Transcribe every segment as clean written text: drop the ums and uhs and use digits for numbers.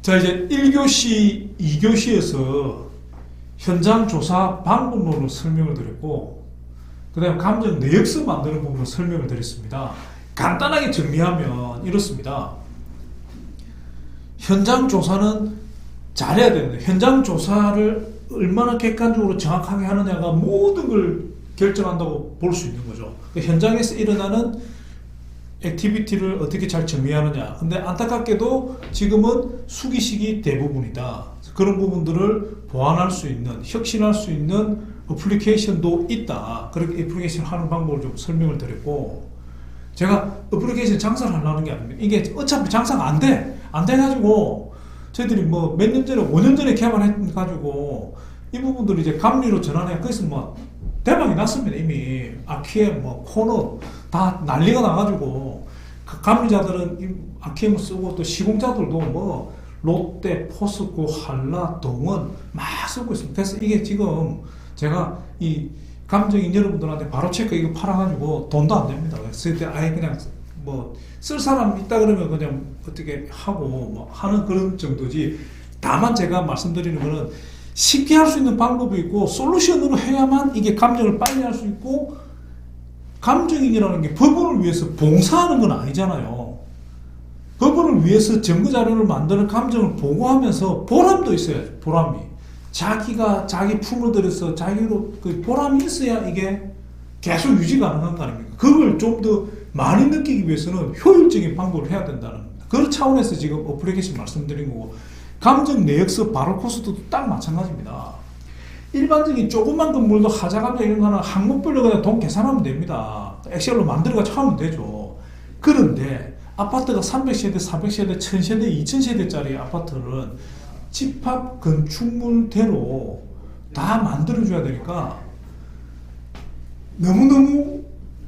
자, 이제 1교시, 2교시에서 현장 조사 방법론을 설명을 드렸고, 그 다음에 감정 내역서 만드는 부분을 설명을 드렸습니다. 간단하게 정리하면 이렇습니다. 현장 조사는 잘해야 되는데, 현장 조사를 얼마나 객관적으로 정확하게 하느냐가 모든 걸 결정한다고 볼 수 있는 거죠. 현장에서 일어나는 액티비티를 어떻게 잘 정리하느냐. 근데 안타깝게도 지금은 수기식이 대부분이다. 그런 부분들을 보완할 수 있는, 혁신할 수 있는 어플리케이션도 있다. 그렇게 어플리케이션 하는 방법을 좀 설명을 드렸고, 제가 어플리케이션 장사를 하려는 게 아닙니다. 이게 어차피 장사가 안 돼. 안 돼가지고, 저희들이 뭐 몇 년 전에, 5년 전에 개발해가지고, 이 부분들을 이제 감리로 전환해. 그래서 뭐, 대박이 났습니다. 이미. 아키엠, 뭐, 코너, 다 난리가 나가지고, 그 감리자들은 아키엠을 쓰고, 또 시공자들도 뭐, 롯데, 포스코, 한라, 동원 막 쓰고 있습니다. 그래서 이게 지금 제가 이 감정인 여러분들한테 바로 체크 이거 팔아가지고 돈도 안 됩니다. 그래서 아예 그냥 뭐 쓸 사람 있다 그러면 그냥 어떻게 하고 뭐 하는 그런 정도지. 다만 제가 말씀드리는 거는 쉽게 할 수 있는 방법이 있고 솔루션으로 해야만 이게 감정을 빨리 할 수 있고, 감정인이라는 게 법원을 위해서 봉사하는 건 아니잖아요. 법원을 위해서 증거자료를 만드는 감정을 보고하면서 보람도 있어야죠. 보람이. 자기가 자기 품을 들여서 자기로 그 보람이 있어야 이게 계속 유지 가능한 거 아닙니까? 그걸 좀 더 많이 느끼기 위해서는 효율적인 방법을 해야 된다는 겁니다. 그런 차원에서 지금 어플리케이션 말씀드린 거고, 감정 내역서 바로 코스도 딱 마찬가지입니다. 일반적인 조그만 건물도 하자감정 이런 거는 항목별로 그냥 돈 계산하면 됩니다. 엑셀로 만들어가지고 하면 되죠. 그런데 아파트가 300세대, 400세대, 1000세대, 2000세대짜리 아파트는 집합 건축물대로 다 만들어줘야 되니까 너무너무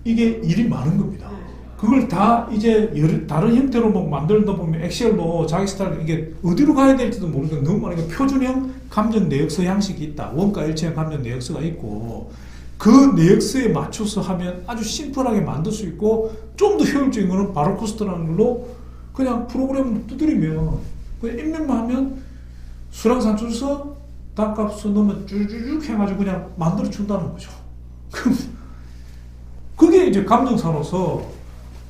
이게 일이 많은 겁니다. 그걸 다 이제 다른 형태로 막 만들다 보면 엑셀로 자기 스타일 이게 어디로 가야 될지도 모르겠는데 너무 많으니까 표준형 감정 내역서 양식이 있다. 원가 일체형 감정 내역서가 있고, 그 내역서에 맞춰서 하면 아주 심플하게 만들 수 있고, 좀 더 효율적인 거는 바로 코스트라는 걸로 그냥 프로그램 두드리면 그냥 입력만 하면 수량산출서 단값서 넣으면 쭈쭈쭈 해가지고 그냥 만들어 준다는 거죠. 그게 이제 감정사로서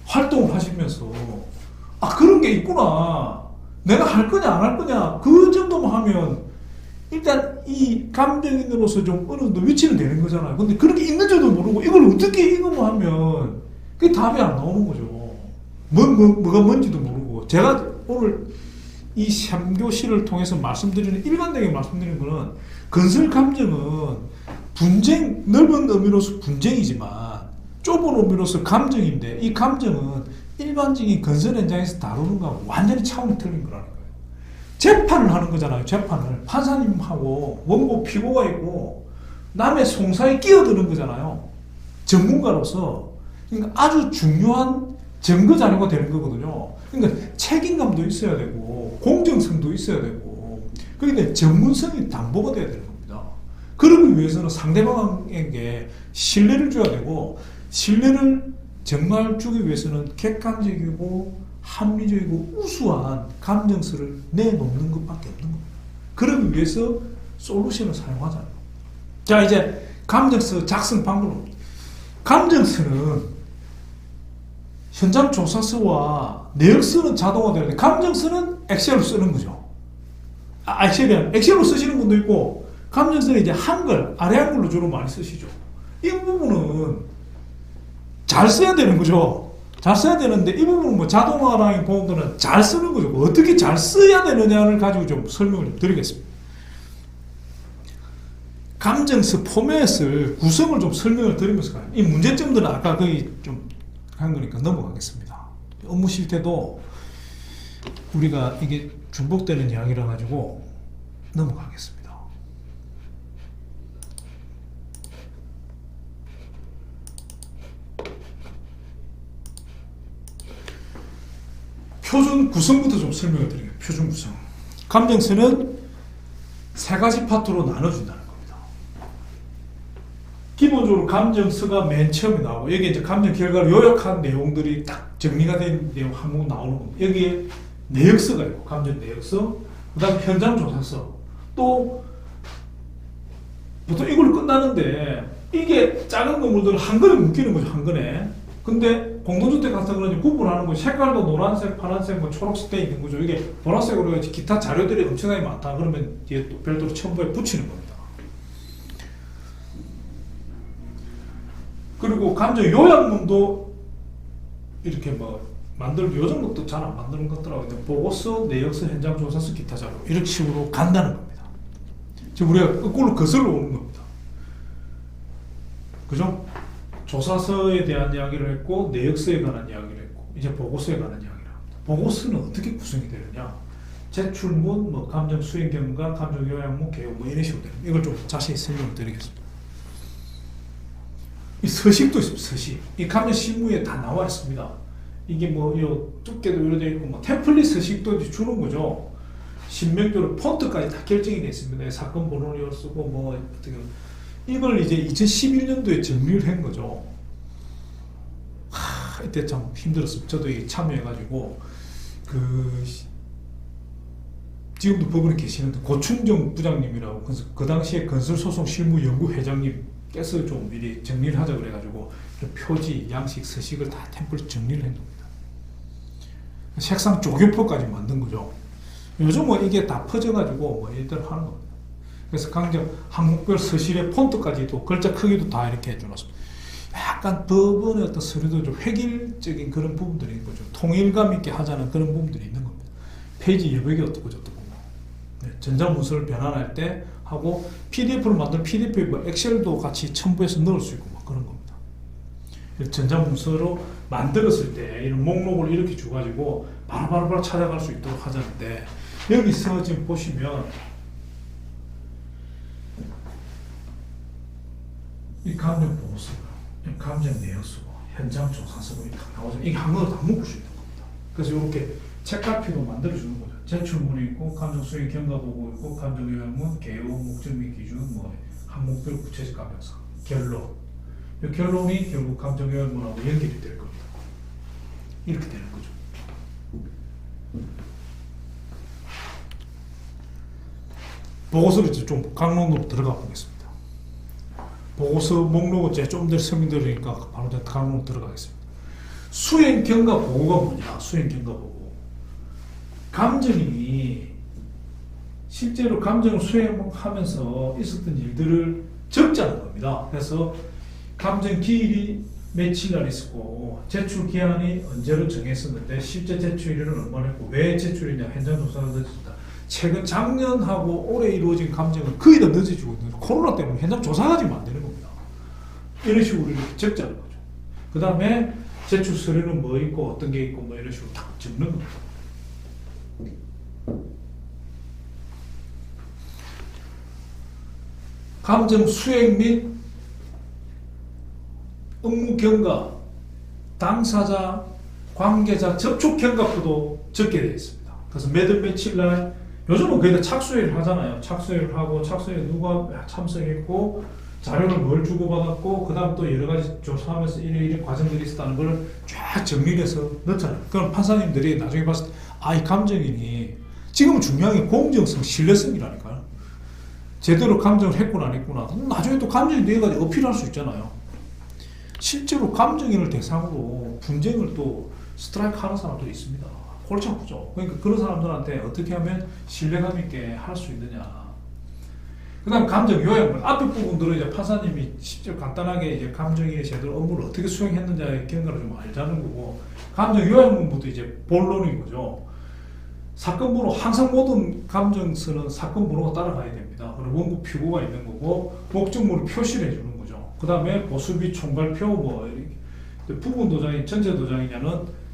활동을 하시면서 그런 게 있구나, 내가 할 거냐 안 할 거냐 그 정도만 하면 일단 이 감정인으로서 좀 어느 정도 위치는 되는 거잖아요. 근데 그런 게 있는 줄도 모르고 이걸 어떻게 이거만 하면 그게 답이 안 나오는 거죠. 뭐가 뭔지도 모르고. 제가 오늘 이 3교시를 통해서 말씀드리는, 일관되게 말씀드리는 거는, 건설 감정은 분쟁, 넓은 의미로서 분쟁이지만 좁은 의미로서 감정인데, 이 감정은 일반적인 건설 현장에서 다루는 거하고 완전히 차원이 틀린 거라는 거예요. 재판을 하는 거잖아요. 재판을 판사님하고 원고 피고가 있고 남의 송사에 끼어드는 거잖아요. 전문가로서. 그러니까 아주 중요한 증거 자료가 되는 거거든요. 그러니까 책임감도 있어야 되고 공정성도 있어야 되고, 그런데 전문성이 담보가 돼야 되는 겁니다. 그러기 위해서는 상대방에게 신뢰를 줘야 되고, 신뢰를 정말 주기 위해서는 객관적이고 합리적이고 우수한 감정서를 내놓는 것밖에 없는 겁니다. 그러기 위해서 솔루션을 사용하잖아요. 자, 이제 감정서 작성 방법은, 감정서는 현장 조사서와 내역서는 자동화되는데 감정서는 엑셀로 쓰는 거죠. 엑셀로 쓰시는 분도 있고, 감정서는 이제 한글, 아래 한글로 주로 많이 쓰시죠. 이 부분은 잘 써야 되는 거죠. 잘 써야 되는데, 이 부분은 뭐 자동화라는 부분들은 잘 쓰는 거죠. 어떻게 잘 써야 되느냐를 가지고 좀 설명을 좀 드리겠습니다. 감정서 포맷을, 구성을 좀 설명을 드리면서 가요. 이 문제점들은 아까 거의 좀 한 거니까 넘어가겠습니다. 업무 쉴 때도 우리가 이게 중복되는 이야기라 가지고 넘어가겠습니다. 표준 구성부터 좀 설명을 드릴게요. 표준 구성. 감정서는 세 가지 파트로 나눠준다는 겁니다. 기본적으로 감정서가 맨 처음에 나오고, 여기 이제 감정 결과를 요약한 내용들이 딱 정리가 된 내용 항목 나오는 겁니다. 여기에 내역서가 있고, 감정 내역서, 그 다음에 현장 조사서, 또 보통 이걸로 끝나는데 이게 작은 건물들을 한 건에 묶이는 거죠. 한 건에. 근데 공동주택 같은 거는 구분하는 거, 색깔도 노란색, 파란색, 뭐 초록색 돼 있는 거죠. 이게 보라색으로 기타 자료들이 엄청나게 많다. 그러면 뒤에 또 별도로 첨부해 붙이는 겁니다. 그리고 감정 요약문도 이렇게 뭐 만들고, 요즘 것도 잘 안 만드는 것더라고요. 보고서, 내역서, 현장 조사서, 기타 자료 이렇게 식으로 간다는 겁니다. 지금 우리가 거꾸로 거슬러 오는 겁니다. 그죠? 조사서에 대한 이야기를 했고, 내역서에 관한 이야기를 했고, 이제 보고서에 관한 이야기를 합니다. 보고서는 어떻게 구성이 되느냐? 제출문, 뭐 감정 수행 경과, 감정 요약문, 개요, 뭐 이런 식으로 됩니다. 이걸 좀 자세히 설명을 드리겠습니다. 이 서식도 있습니다. 서식. 이 감정 실무에 다 나와 있습니다. 이게 뭐 요 두께도 이루어져 있고, 뭐 템플릿 서식도 주는 거죠. 신명적으로 폰트까지 다 결정이 되어 있습니다. 사건 번호를 쓰고 뭐 어떻게, 이걸 이제 2011년도에 정리를 한 거죠. 이때 참 힘들었습니다. 저도 참여해가지고 지금도 법원에 계시는데 고충정 부장님이라고, 그래서 그 당시에 건설소송실무연구 회장님께서 좀 미리 정리를 하자 그래가지고 표지, 양식, 서식을 다 템플릿 정리를 한 겁니다. 색상 조교표까지 만든 거죠. 요즘은 이게 다 퍼져가지고 뭐 이대로 하는 겁니다. 그래서 강정 항목별 서실의 폰트까지도 글자 크기도 다 이렇게 해주놨습니다. 약간 법원의 어떤 서류도 좀 획일적인 그런 부분들이 있고, 좀 통일감 있게 하자는 그런 부분들이 있는 겁니다. 페이지 여백이 어떻고 저떻고, 네, 전자문서를 변환할 때 하고, PDF를 만들 PDF에 뭐 엑셀도 같이 첨부해서 넣을 수 있고 뭐 그런 겁니다. 전자문서로 만들었을 때 이런 목록을 이렇게 줘가지고 바로바로 찾아갈 수 있도록 하자는데, 여기서 지금 보시면 이 감정 보고서고, 감정 내역서고, 현장 조사서고 이렇게 나오죠. 이게 한국어로 다 묶을 수 있는 겁니다. 그래서 이렇게 책갈피도 만들어주는 거죠. 제출문이 있고, 감정 수행 경과 보고 있고, 감정 요약문, 개요, 목적 및 기준, 뭐 항목별 구체적 감정상, 결론. 이 결론이 결국 감정 요약문하고 연결이 될 겁니다. 이렇게 되는 거죠. 보고서를 좀 강론으로 들어가 보겠습니다. 보고서 목록은 제가 좀 더 설명드리니까 바로 강론으로 들어가겠습니다. 수행 경과 보고가 뭐냐? 수행 경과 보고. 감정인이 실제로 감정을 수행하면서 있었던 일들을 적자는 겁니다. 그래서 감정 기일이 며칠날 있었고, 제출 기한이 언제로 정했었는데, 실제 제출일은 얼마나 했고, 왜 제출이냐, 현장 조사를 늦었다. 최근 작년하고 올해 이루어진 감정은 거의 다 늦어지고 있는데, 코로나 때문에 현장 조사가 지금 안 되는 겁니다. 이런 식으로 적자는 거죠. 그 다음에 제출 서류는 뭐 있고, 어떤 게 있고, 뭐 이런 식으로 딱 적는 겁니다. 감정 수행 및 업무 경과, 당사자, 관계자 접촉 경과표도 적게 되어 있습니다. 그래서 매달 며칠 날, 요즘은 거의 다 착수회를 하잖아요. 착수회를 하고, 착수회에 누가 참석했고, 자료를 뭘 주고받았고, 그 다음 또 여러 가지 조사하면서 이래 과정들이 있었다는 걸 쫙 정리를 해서 넣잖아요. 그럼 판사님들이 나중에 봤을 때, 이 감정인이, 지금은 중요한 게 공정성, 신뢰성이라니까요. 제대로 감정을 했구나, 안 했구나. 나중에 또 감정이 돼가지고 어필할 수 있잖아요. 실제로 감정인을 대상으로 분쟁을 또 스트라이크 하는 사람도 있습니다. 골치 아프죠. 그러니까 그런 사람들한테 어떻게 하면 신뢰감 있게 할 수 있느냐. 그 다음 감정 요약문. 앞에 부분들은 이제 판사님이 실제로 간단하게 이제 감정인이 제대로 업무를 어떻게 수행했느냐의 경과를 좀 알자는 거고, 감정 요약문부터 이제 본론인 거죠. 사건 번호, 항상 모든 감정서는 사건 번호가 따라가야 됩니다. 그리고 원고 표고가 있는 거고, 목적물을 표시를 해주는 거죠. 그 다음에 보수비 총괄표, 뭐, 부분 도장이 전체 도장이냐는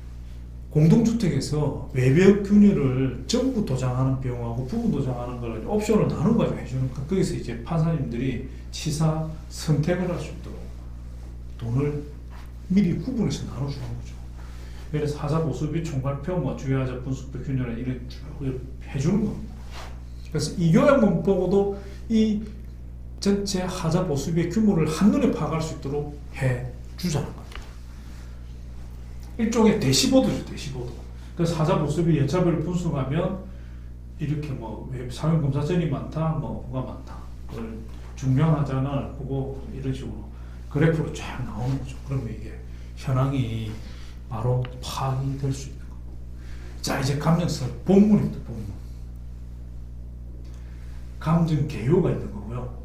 공동주택에서 외벽 균열을 전부 도장하는 비용하고 부분 도장하는 걸 옵션을 나눠가지고 해주는, 거기서 이제 판사님들이 치사 선택을 할 수 있도록 돈을 미리 구분해서 나눠주는 거죠. 그래서 하자 보수비 총괄표, 뭐 주요하자 분수표 균열을 이렇게 해주는 겁니다. 그래서 이 요약문 보고도 이 전체 하자 보수비의 규모를 한눈에 파악할 수 있도록 해주자는 겁니다. 일종의 대시보드죠, 대시보드. 그래서 하자 보수비 연차별을 분석하면 이렇게 뭐 사용검사전이 많다, 뭐 뭐가 많다, 그걸 중요하잖아 보고 이런 식으로 그래프로 쫙 나오는 거죠. 그러면 이게 현황이 바로 파악이 될 수 있는 거고. 자, 이제 감정설 본문입니다. 본문. 감정 개요가 있는 거고요.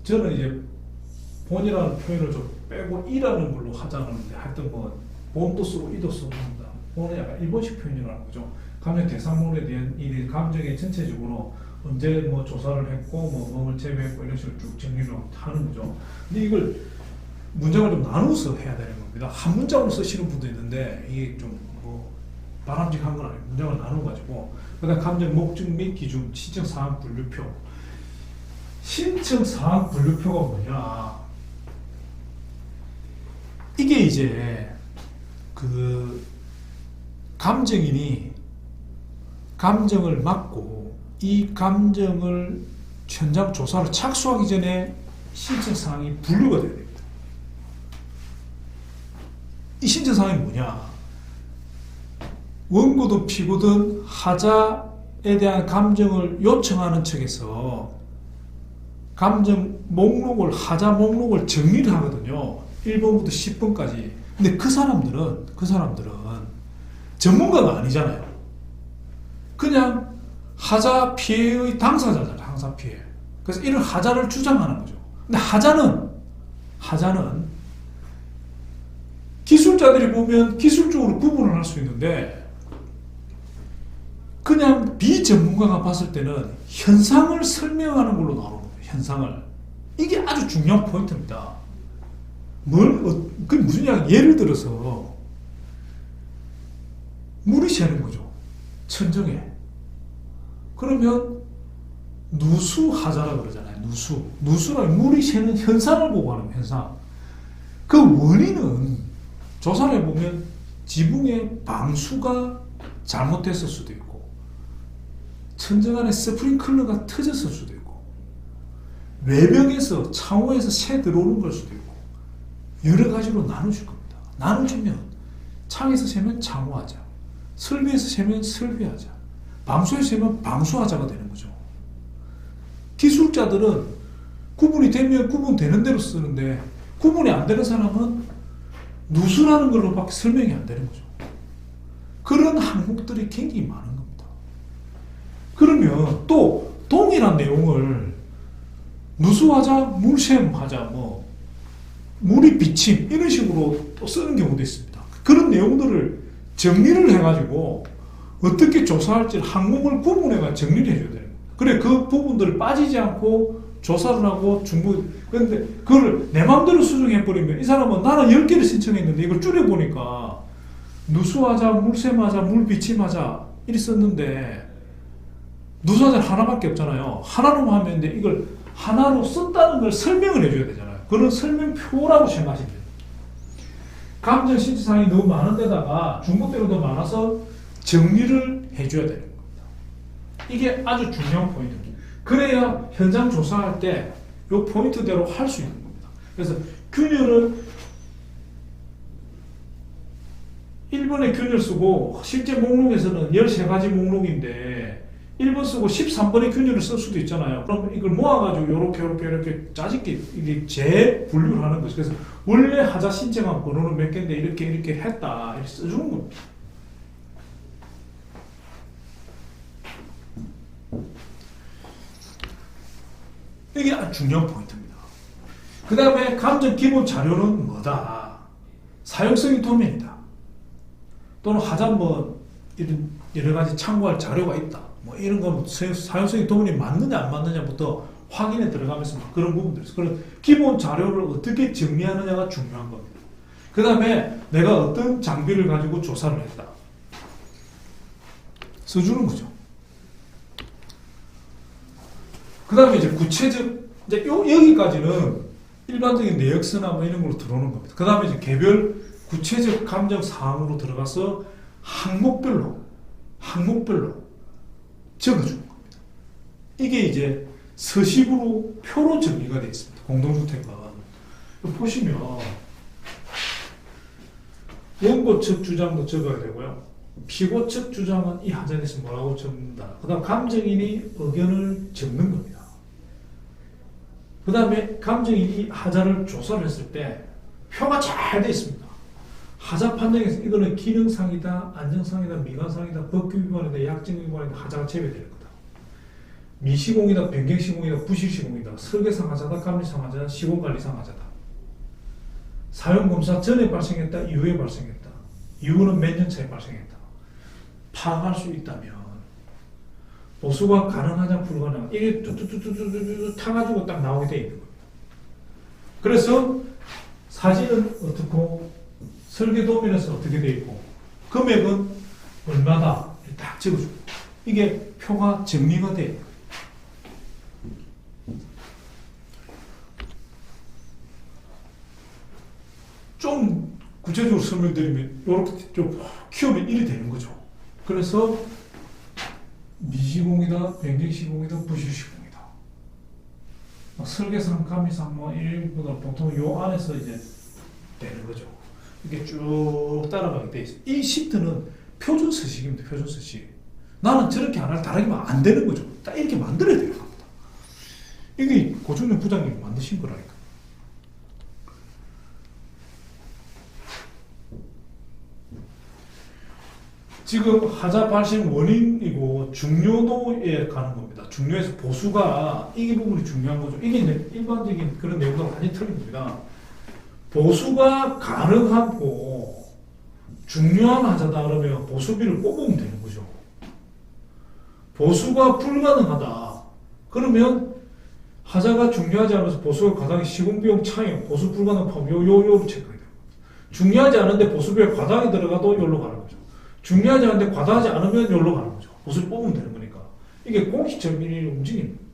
저는 이제 본이라는 표현을 좀 빼고 이라는 걸로 하자는데 하여튼 뭐 본도 쓰고 이도 쓰고 합니다. 본은 약간 일본식 표현이라는 거죠. 감정 대상물에 대한 이 감정의 전체적으로 언제 뭐 조사를 했고 뭐 뭐를 제외했고 이런 식으로 쭉 정리를 하는 거죠. 근데 이걸 문장을 좀 나눠서 해야 되는 겁니다. 한 문장으로 쓰시는 분도 있는데 이게 좀 뭐 바람직한 건 아니에요. 문장을 나눠가지고 그다음 감정 목적 및 기준 신청 사항 분류표. 신청 사항 분류표가 뭐냐? 이게 이제 그 감정인이 감정을 맡고 이 감정을 현장 조사를 착수하기 전에 신청 사항이 분류가 돼야 됩니다. 이 신청 사항이 뭐냐? 원고든 피고든 하자에 대한 감정을 요청하는 측에서 감정 목록을 하자 목록을 정리를 하거든요. 1번부터 10번까지. 근데 그 사람들은 전문가가 아니잖아요. 그냥 하자 피해의 당사자잖아요. 항사 피해. 그래서 이런 하자를 주장하는 거죠. 근데 하자는 기술자들이 보면 기술적으로 구분을 할 수 있는데 그냥 비전문가가 봤을 때는 현상을 설명하는 걸로 나오는 거예요. 현상을. 이게 아주 중요한 포인트입니다. 그게 무슨 이야기? 예를 들어서 물이 새는 거죠. 천정에. 그러면 누수하자라고 그러잖아요. 누수라는 물이 새는 현상을 보고 하는 현상. 그 원인은 조사를 해보면 지붕의 방수가 잘못됐을 수도 있고 천정 안에 스프링클러가 터졌을 수도 있고 외벽에서 창호에서 새 들어오는 걸 수도 있고 여러 가지로 나눠줄 겁니다. 나눠주면 창에서 새면 창호하자, 설비에서 새면 설비하자, 방수에서 새면 방수하자가 되는 거죠. 기술자들은 구분이 되면 구분되는 대로 쓰는데 구분이 안 되는 사람은 누수라는 걸로밖에 설명이 안 되는 거죠. 그런 항목들이 굉장히 많은 겁니다. 그러면 또 동일한 내용을 누수하자, 물샘하자, 뭐 물이 비침 이런 식으로 또 쓰는 경우도 있습니다. 그런 내용들을 정리를 해가지고 어떻게 조사할지 항목을 구분해가 정리를 해줘야 돼요. 그래 그 부분들을 빠지지 않고 조사를 하고 그런데 그걸 내 마음대로 수정해버리면 이 사람은 나는 10개를 신청했는데 이걸 줄여보니까 누수하자, 물샘하자, 물비침하자 이렇게 썼는데 누수하자는 하나밖에 없잖아요. 하나로 하면 되는데 이걸 하나로 썼다는 걸 설명을 해줘야 되잖아요. 그런 설명표라고 생각하시면 돼요. 감정 신청사항이 너무 많은 데다가 중복대로 더 많아서 정리를 해줘야 되는 겁니다. 이게 아주 중요한 포인트입니다. 그래야 현장 조사할 때 이 포인트대로 할 수 있는 겁니다. 그래서 균열은 1번에 균열 쓰고 실제 목록에서는 13가지 목록인데 1번 쓰고 13번에 균열을 쓸 수도 있잖아요. 그럼 이걸 모아가지고 이렇게 짜집게 이게 재분류를 하는 거죠. 그래서 원래 하자 신청한 번호는 몇 개인데 이렇게 했다 이렇게 써주는 겁니다. 이게 아주 중요한 포인트입니다. 그 다음에 감정 기본 자료는 뭐다? 사용성이 도면이다. 또는 하자 뭐 이런 여러 가지 참고할 자료가 있다. 뭐 이런 거 사용성이 도면이 맞느냐 안 맞느냐부터 확인에 들어가면서 그런 부분들이 있어요. 그런 기본 자료를 어떻게 정리하느냐가 중요한 겁니다. 그 다음에 내가 어떤 장비를 가지고 조사를 했다. 써주는 거죠. 그 다음에 이제 구체적, 이제 여기까지는 일반적인 내역서나 뭐 이런 걸로 들어오는 겁니다. 그 다음에 이제 개별 구체적 감정 사항으로 들어가서 항목별로 적어주는 겁니다. 이게 이제 서식으로 표로 정리가 되어 있습니다. 공동주택은. 보시면 원고 측 주장도 적어야 되고요. 피고 측 주장은 이 하자에 대해서 뭐라고 적는다. 그 다음 감정인이 의견을 적는 겁니다. 그 다음에 감정인이 하자를 조사를 했을 때 표가 잘 되어 있습니다. 하자 판정에서 이거는 기능상이다, 안정상이다, 미관상이다, 법규 위반이다, 약정 위반이다, 하자가 제외되는 거다. 미시공이다, 변경시공이다, 부실시공이다, 설계상 하자다, 감리상 하자다, 시공관리상 하자다. 사용검사 전에 발생했다, 이후에 발생했다. 이후는 몇 년 차에 발생했다. 파악할 수 있다면 보수가 가능하냐 불가능하냐 이게 뚜뚜뚜뚜뚜뚜 타가지고 딱 나오게 돼 있는 겁니다. 그래서 사진은 어떻고 설계 도면에서 어떻게 돼 있고 금액은 얼마다 딱 적어주고 이게 표가 정리가 돼요. 좀 구체적으로 설명드리면 이렇게 좀 키우면 일이 되는 거죠. 그래서 미시공이다, 변경시공이다, 부실시공이다. 설계상, 감리상 뭐 일부는 보통 요 안에서 이제 되는 거죠. 이게 쭉 따라가게 돼 있어요. 이 시트는 표준 서식입니다. 표준 서식. 나는 저렇게 안 할 다르기만 안 되는 거죠. 딱 이렇게 만들어야 되는 겁니다. 이게 고준영 부장님이 만드신 거라니까. 지금 하자 발생 원인이고 중요도에 가는 겁니다. 중요에서 보수가 이 부분이 중요한 거죠. 이게 일반적인 그런 내용과 완전히 틀린 겁니다. 보수가 가능하고 중요한 하자다 그러면 보수비를 뽑으면 되는 거죠. 보수가 불가능하다 그러면 하자가 중요하지 않아서 보수가 과다하게 시공비용 차익, 보수 불가능 포함 요를 체크해야 돼요. 중요하지 않은데 보수비가 과다하게 들어가도 요로 가는 거죠. 중요하지 않은데 과다하지 않으면 요로 가는 거죠. 보수를 뽑으면 되는 거니까. 이게 공식적인 움직임입니다.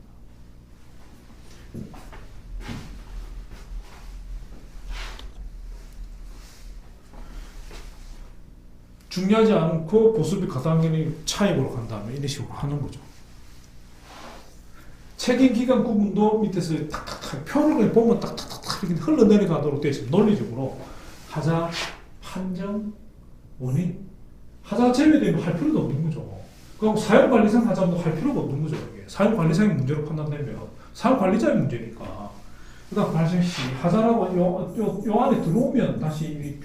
중요하지 않고 보수비 과다하게 차익으로 간다면 이런 식으로 하는 거죠. 책임기간 구분도 밑에서 탁탁탁 표를 보면 탁탁탁 이렇게 흘러내려가도록 되어 있습니다. 논리적으로 하자, 판정, 원인 하자 제외되면 할 필요도 없는 거죠. 그럼 사용관리상 하자도 할 필요가 없는 거죠. 이게. 사용관리상의 문제로 판단되면 사용관리자의 문제니까. 그 다음 발생 시 하자라고 요 안에 들어오면 다시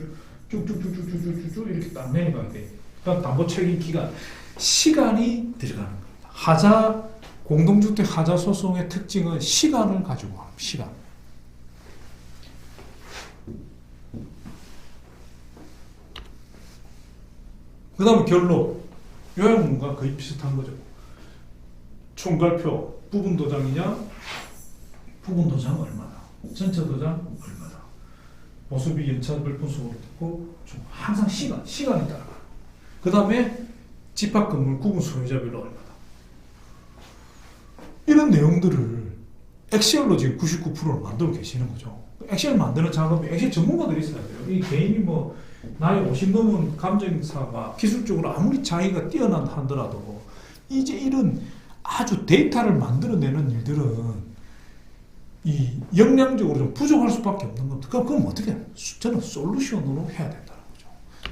쭉쭉쭉쭉쭉쭉 이렇게 딱 내려가게 돼. 그다음 담보 책임 기간 시간이 들어가는 겁니다. 하자 공동주택 하자 소송의 특징은 시간을 가지고 합니다. 시간. 그 다음에 결론. 요양문과 거의 비슷한 거죠. 총괄표 부분 도장이냐? 부분 도장 얼마다? 전체 도장 얼마다? 모습이 연차별 분석으로 듣고 항상 시간이 따라가요. 그 다음에 집합건물 구분 소유자별로 얼마다? 이런 내용들을 엑셀로 지금 99%를 만들고 계시는 거죠. 엑셀 만드는 작업에 엑셀 전문가들이 있어야 돼요. 이 개인이 뭐 나이 50 넘은 감정사가 기술적으로 아무리 자기가 뛰어난다 하더라도 이제 이런 아주 데이터를 만들어내는 일들은 이 역량적으로 좀 부족할 수밖에 없는 겁니다. 그럼 어떻게 해요? 저는 솔루션으로 해야 된다는 거죠.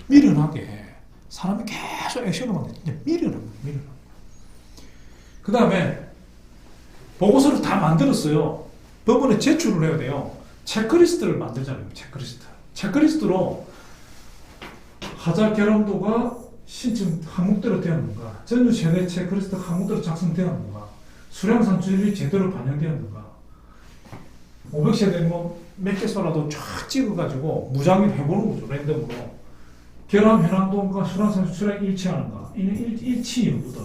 미련하게 사람이 계속 액션을 만드는 미련한 거예요. 그 다음에 보고서를 다 만들었어요. 법원에 제출을 해야 돼요. 체크리스트를 만들잖아요. 체크리스트로 하자 결함도가 신청 항목대로 되었는가, 전유 세대 체크리스트 항목대로 작성되었는가, 수량 산출이 제대로 반영되었는가, 500세대 몇 개소라도 쫙 찍어가지고 무작위로 해보는 거죠. 랜덤으로. 결함 현황도과 수량 산출 수량이 일치하는가, 일치 여부들,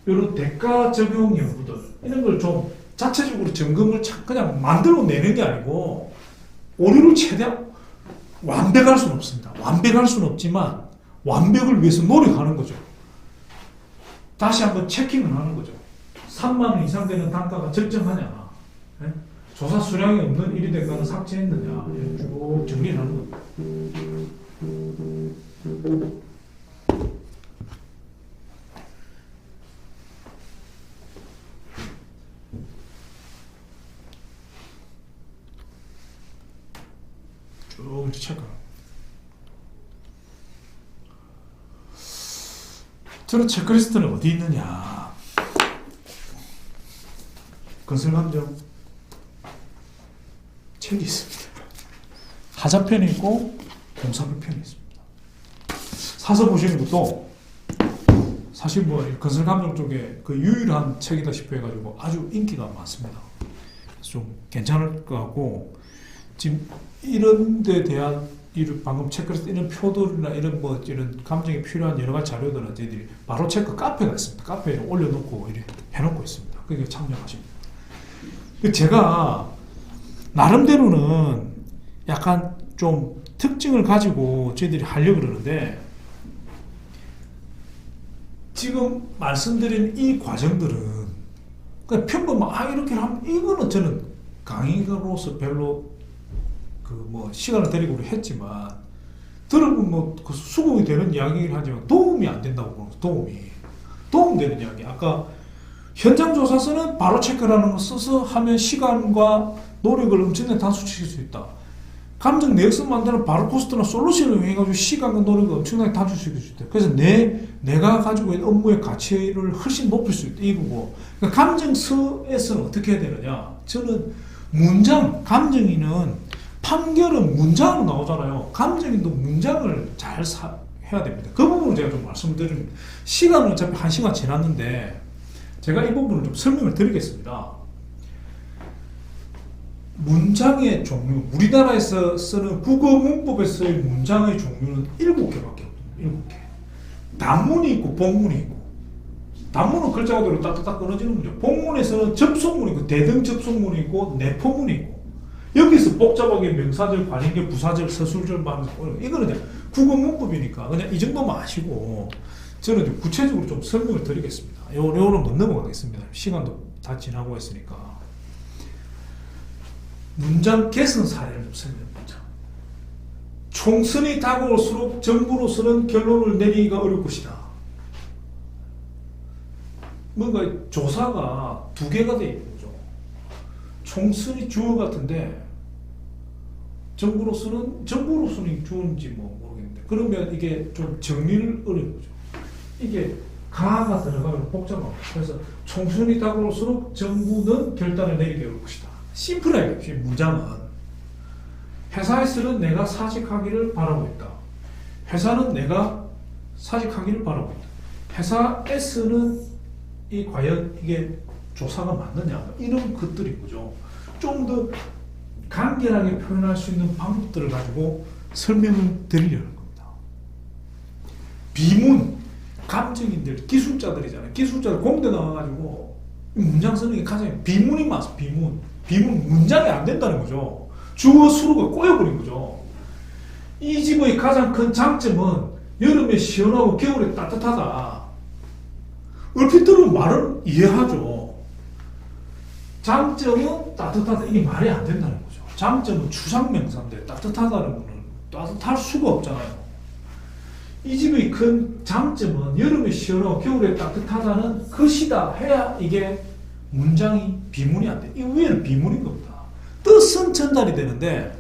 이런 대가 적용 여부들, 이런 걸 좀 자체적으로 점검을 그냥 만들어 내는 게 아니고 오류를 최대한 완벽할 수는 없습니다. 완벽할 수는 없지만 완벽을 위해서 노력하는 거죠. 다시 한번 체킹을 하는 거죠. 3만 원 이상 되는 단가가 적정하냐, 네? 조사 수량이 없는 일이 된 거는 삭제했느냐, 쭉 정리를 하는 겁니다. 쭉 체크. 저는 체크리스트는 어디 있느냐? 건설감정 책이 있습니다. 하자편이 있고 공사편이 있습니다. 사서 보시는 것도 사실 뭐 건설감정 쪽에 그 유일한 책이다 싶어 해가지고 아주 인기가 많습니다. 좀 괜찮을 것 같고, 지금 이런 데 대한 방금 체크리스트 이런 표들이나 이런 뭐 이런 감정이 필요한 여러 가지 자료들은 저희들이 바로 체크 카페가 있습니다. 카페에 올려놓고 이렇게 해놓고 있습니다. 그게 참여하십니다. 제가 나름대로는 약간 좀 특징을 가지고 저희들이 하려고 그러는데, 지금 말씀드린 이 과정들은 그냥 평범한 이렇게 하면 이거는 저는 강의가로서 별로 그 뭐 시간을 들이고 했지만 들어보면 뭐 그 수긍이 되는 이야기를 하지만 도움이 안 된다고 보는 도움되는 이야기. 아까 현장 조사서는 바로 체크라는 거 써서 하면 시간과 노력을 엄청나게 단축시킬 수 있다. 감정 내역서 만드는 바로 코스트나 솔루션을 해가지고 시간과 노력을 엄청나게 단축시킬 수 있다. 그래서 내가 가지고 있는 업무의 가치를 훨씬 높일 수 있다. 이거고. 그러니까 감정서에서는 어떻게 해야 되느냐? 저는 감정인은 판결은 문장으로 나오잖아요. 감정인도 문장을 잘 해야 됩니다. 그 부분을 제가 좀 말씀드립니다. 시간은 어차피 1시간 지났는데 제가 이 부분을 좀 설명을 드리겠습니다. 문장의 종류, 우리나라에서 쓰는 국어 문법에서의 문장의 종류는 7개밖에 없습니다. 7개. 단문이 있고 본문이 있고, 단문은 글자 그대로 딱딱딱 끊어지는 거죠. 본문에서는 접속문이 있고, 대등 접속문이 있고, 내포문이 있고, 여기서 복잡하게 명사절, 관행절, 부사절, 서술절 말하면서 이거는 그냥 국어 문법이니까 그냥 이 정도만 아시고, 저는 좀 구체적으로 좀 설명을 드리겠습니다. 요거는 못 넘어가겠습니다. 시간도 다 지나고 있으니까. 문장 개선 사례를 좀 설명해보자. 총선이 다가올수록 정부로서는 결론을 내리기가 어려울 것이다. 뭔가 조사가 2개가 되어 있는 거죠. 총선이 주어 같은데 정부로서는 주어인지 뭐 모르겠는데, 그러면 이게 좀 정리를 어려운 거죠. 이게 가가 들어가면 복잡하고, 그래서 총선이 다가올수록 정부는 결단을 내리게 할 것이다. 심플하게 문장은 회사에서는 내가 사직하기를 바라고 있다. 회사는 내가 사직하기를 바라고 있다. 회사에서는 과연 이게 조사가 맞느냐, 이런 것들이 뭐죠. 좀 더 간결하게 표현할 수 있는 방법들을 가지고 설명을 드리려는 겁니다. 비문, 감정인들, 기술자들이잖아요. 기술자들 공대 나와가지고 문장 쓰는 게 가장 비문이 많습니다. 비문 문장이 안 된다는 거죠. 주어 수로가 꼬여버린 거죠. 이 집의 가장 큰 장점은 여름에 시원하고 겨울에 따뜻하다. 얼핏 들으면 말은 이해하죠. 장점은 따뜻하다. 이게 말이 안 된다는 거죠. 장점은 추상명사인데 따뜻하다는 거는 따뜻할 수가 없잖아요. 이 집의 큰 장점은 여름에 시원하고 겨울에 따뜻하다는 것이다 해야 이게 문장이 비문이 안 돼. 이 위에는 비문인 겁니다. 뜻은 전달이 되는데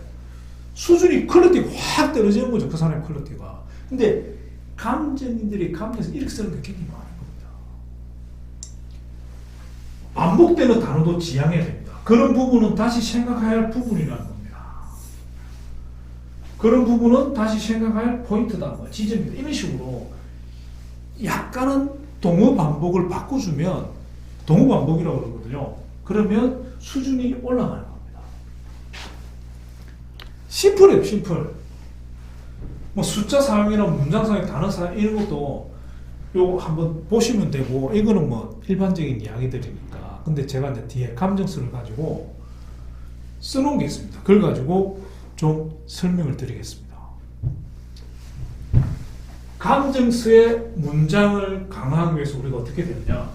수준이 퀄리티가 확 떨어지는 거죠. 그 사람의 퀄리티가. 근데 감정인들이 감정에서 이렇게 쓰는 게 굉장히 많은 겁니다. 반복되는 단어도 지양해야 됩니다. 그런 부분은 다시 생각해야 할 부분이라는 겁니다. 그런 부분은 다시 생각해야 할 포인트다. 지점입니다. 이런 식으로 약간은 동어 반복을 바꿔주면 동어 반복이라고 그러거든요. 그러면 수준이 올라가는 겁니다. 심플해요, 심플. 뭐 숫자 사용이나 문장 사용, 단어 사용 이런 것도 요거 한번 보시면 되고, 이거는 뭐 일반적인 이야기들이니까. 근데 제가 이제 뒤에 감정서를 가지고 써놓은 게 있습니다. 그걸 가지고 좀 설명을 드리겠습니다. 감정서의 문장을 강화하기 위해서 우리가 어떻게 되느냐?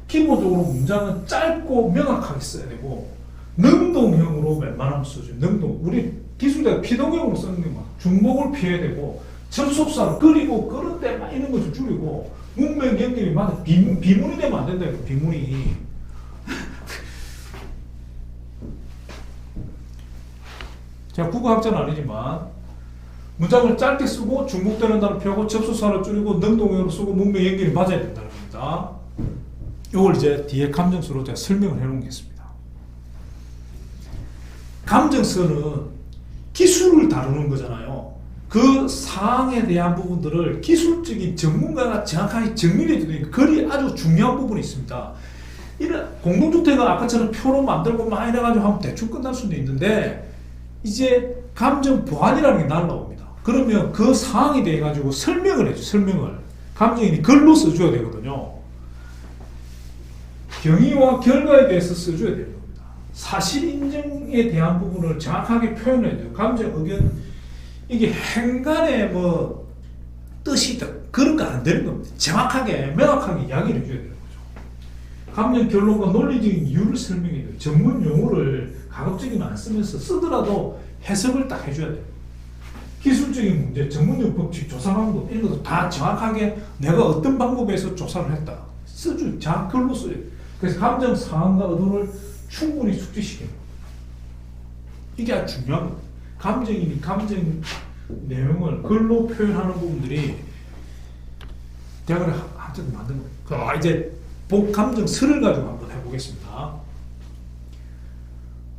기본적으로 문장은 짧고 명확하게 써야 되고, 능동형으로 웬만하면 써줘. 우리 기술자가 피동형으로 쓰는 게 막 중복을 피해야 되고, 접속사를 그리고 그런 데만 이런 거 좀 줄이고, 문맥 연결이 맞아. 비문이 되면 안 된다. 비문이. 제가 국어학자는 아니지만 문장을 짧게 쓰고 중복되는 단어 피하고 접속사를 줄이고 능동형으로 쓰고 문맥 연결이 맞아야 된다는 겁니다. 이걸 이제 뒤에 감정서로 제가 설명을 해놓은 게 있습니다. 감정서는 기술을 다루는 거잖아요. 그 사항에 대한 부분들을 기술적인 전문가가 정확하게 정리해 주는 글이 아주 중요한 부분이 있습니다. 이런 공동주택은 아까처럼 표로 만들고 막 이래가지고 하면 대충 끝날 수도 있는데 이제 감정 보완이라는 게 날라옵니다. 그러면 그 사항에 대해 가지고 설명을 해줘. 설명을 감정인이 글로 써줘야 되거든요. 경위와 결과에 대해서 써줘야 되는 겁니다. 사실 인정에 대한 부분을 정확하게 표현해야 돼요. 감정 의견 이게 행간에 뭐 뜻이 그런 거 안 되는 겁니다. 정확하게 명확하게 이야기를 해줘야 되는 거죠. 감정 결론과 논리적인 이유를 설명해야 돼요. 전문 용어를 가급적이면 안 쓰면서 쓰더라도 해석을 딱 해줘야 돼요. 기술적인 문제, 전문용 법칙, 조사 방법 이런 것도 다 정확하게 내가 어떤 방법에서 조사를 했다. 써줘. 글로 써요. 그래서 감정 상황과 의도를 충분히 숙지시키는 겁니다. 이게 아주 중요한 겁니다. 감정인이 감정 내용을 글로 표현하는 부분들이 대학을 한쪽 만든 거예요. 이제 본 감정설을 가지고 한번 해보겠습니다.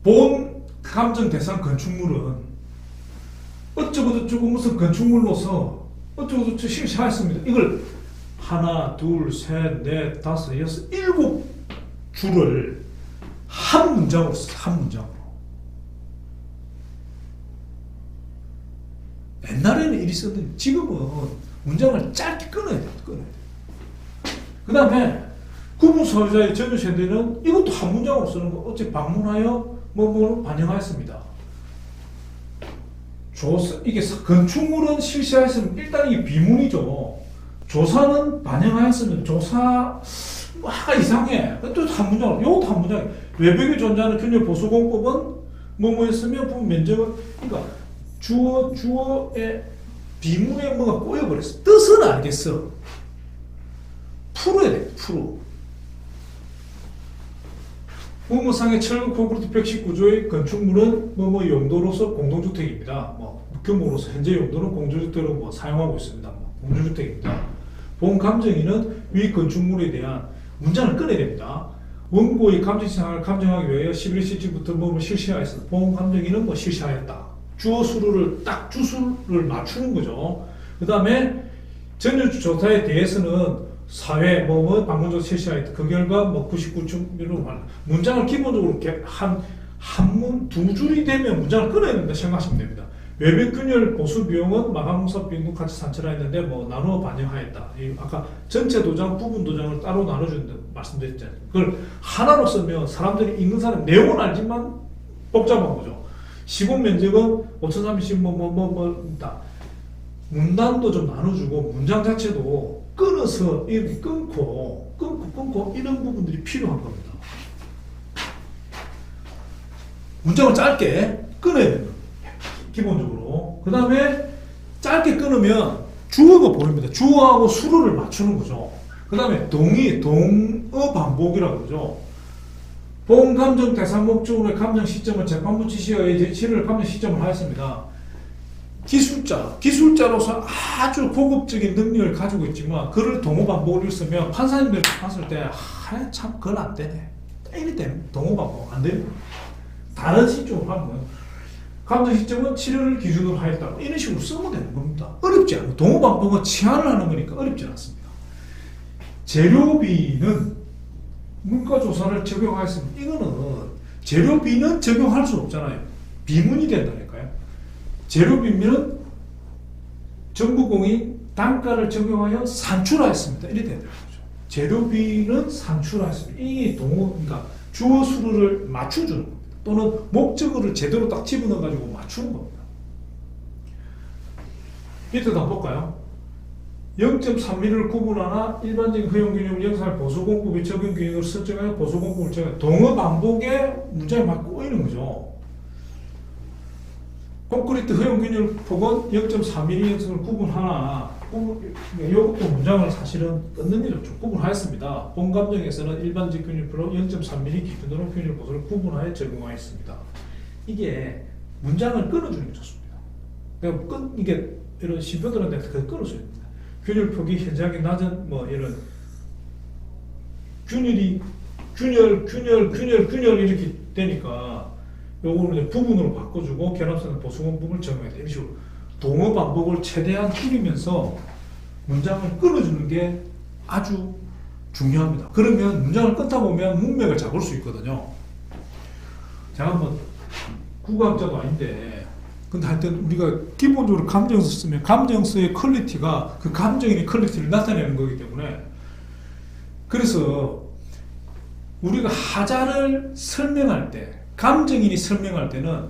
본 감정 대상 건축물은 어쩌고저쩌고 무슨 건축물로서 어쩌고저쩌고 실시하였습니다. 이걸 하나, 둘, 셋, 넷, 다섯, 여섯, 일곱 줄을 한 문장으로 써요. 한 문장으로. 옛날에는 이리 썼는데 지금은 문장을 짧게 끊어야 돼요. 그 다음에 구분 소유자의 전유 세대는 이것도 한 문장으로 쓰는 거. 어째 방문하여 뭐뭐 반영하였습니다. 조사, 이게 건축물은 실시하였으면 일단 이게 비문이죠. 조사는 반영하였으면 조사 아까 이상해. 또 한 문장, 요것도 한 문장. 외벽에 존재하는 균열 보수공법은 뭐뭐였으면 부분 면적은 그러니까 주어의 비문에 뭐가 꼬여버렸어. 뜻은 알겠어. 풀어야 돼. 풀어. 부모상의 철근 콘크리트 119조의 건축물은 뭐뭐 용도로서 공동주택입니다. 뭐 규모로서 현재 용도는 공동주택으로 뭐 사용하고 있습니다. 뭐 공동주택입니다. 본 감정인은 위 건축물에 대한 문장을 꺼내야 됩니다. 원고의 감정상을 감정하기 위하여 11cm부터 뭐뭐 실시하였습니다. 본 감정인은 뭐 실시하였다. 주어 수를 딱 주수를 맞추는 거죠. 그 다음에 전유주 조사에 대해서는 사회 뭐뭐 방문조사 실시하였다. 그 결과 뭐 99.1로 문장을 기본적으로 한문 두 줄이 되면 문장을 끊어야 된다 생각하시면 됩니다. 외벽균열 보수 비용은 마감공사 비용과 같이 산출하였는데 뭐 나누어 반영하였다. 아까 전체 도장, 부분 도장을 따로 나눠준다 말씀드렸잖아요. 그걸 하나로 쓰면 사람들이 읽는 사람 내용은 알지만 복잡한 거죠. 시공 면적은 5,030 뭐다. 문단도 좀 나눠주고 문장 자체도 끊어서 이렇게 끊고 이런 부분들이 필요한 겁니다. 문장을 짧게 끊어야 됩니다. 기본적으로. 그 다음에 짧게 끊으면 주어가 보입니다. 주어하고 수로를 맞추는 거죠. 그 다음에 동어 반복이라고 그러죠. 본 감정 대상 목적으로의 감정 시점을 재판부 지시하에 제시를 감정 시점을 하였습니다. 기술자로서 아주 고급적인 능력을 가지고 있지만 그를 동어 반복을 쓰면 판사님들 봤을 때 참 그건 안 되네. 이럴 때는 동어 반복 안 돼요. 다른 시점으로 하면 감정 시점은 7일을 기준으로 하였다. 이런 식으로 쓰면 되는 겁니다. 어렵지 않아요. 동어 반복은 치환을 하는 거니까 어렵지 않습니다. 재료비는 문과조사를 적용하였습니다. 이거는 재료비는 적용할 수 없잖아요. 비문이 된다니까요. 재료비는 정부공인 단가를 적용하여 산출하였습니다. 이렇게 되는 거죠. 재료비는 산출하였습니다. 이게 그러니까 주어 수를 맞춰주는 겁니다. 또는 목적어를 제대로 딱 집어넣어가지고 맞추는 겁니다. 밑에도 한번 볼까요? 0.3mm를 구분하나 일반적인 허용균형을 영상할 보수공법의 적용균형을 설정하여 보수공법을 적용. 동어 반복에 문장이 막 꼬이는 거죠. 콘크리트 허용균형 폭은 0.3mm 영상을 구분하나 이것도 문장을 사실은 끊는 게 좋죠. 구분하였습니다. 본 감정에서는 일반적 균열표로 0.3mm 기준으로 균열 보수를 구분하여 적용하였습니다. 이게 문장을 끊어주는 게 좋습니다. 그러니까 이게 이런 신표들한테 끊어줘야 됩니다. 균열 폭이 현저하게 낮은 뭐 이런 균열이 균열 이렇게 되니까 요거를 이제 부분으로 바꿔주고 결합선의 보수원 부분을 정해야 돼. 이런 식으로 동어 반복을 최대한 줄이면서 문장을 끊어주는 게 아주 중요합니다. 그러면 문장을 끊다 보면 문맥을 잡을 수 있거든요. 제가 한번 국어학자도 아닌데 근데 하여튼 우리가 기본적으로 감정서 쓰면 감정서의 퀄리티가 그 감정인의 퀄리티를 나타내는 거기 때문에 그래서 우리가 하자를 설명할 때 감정인이 설명할 때는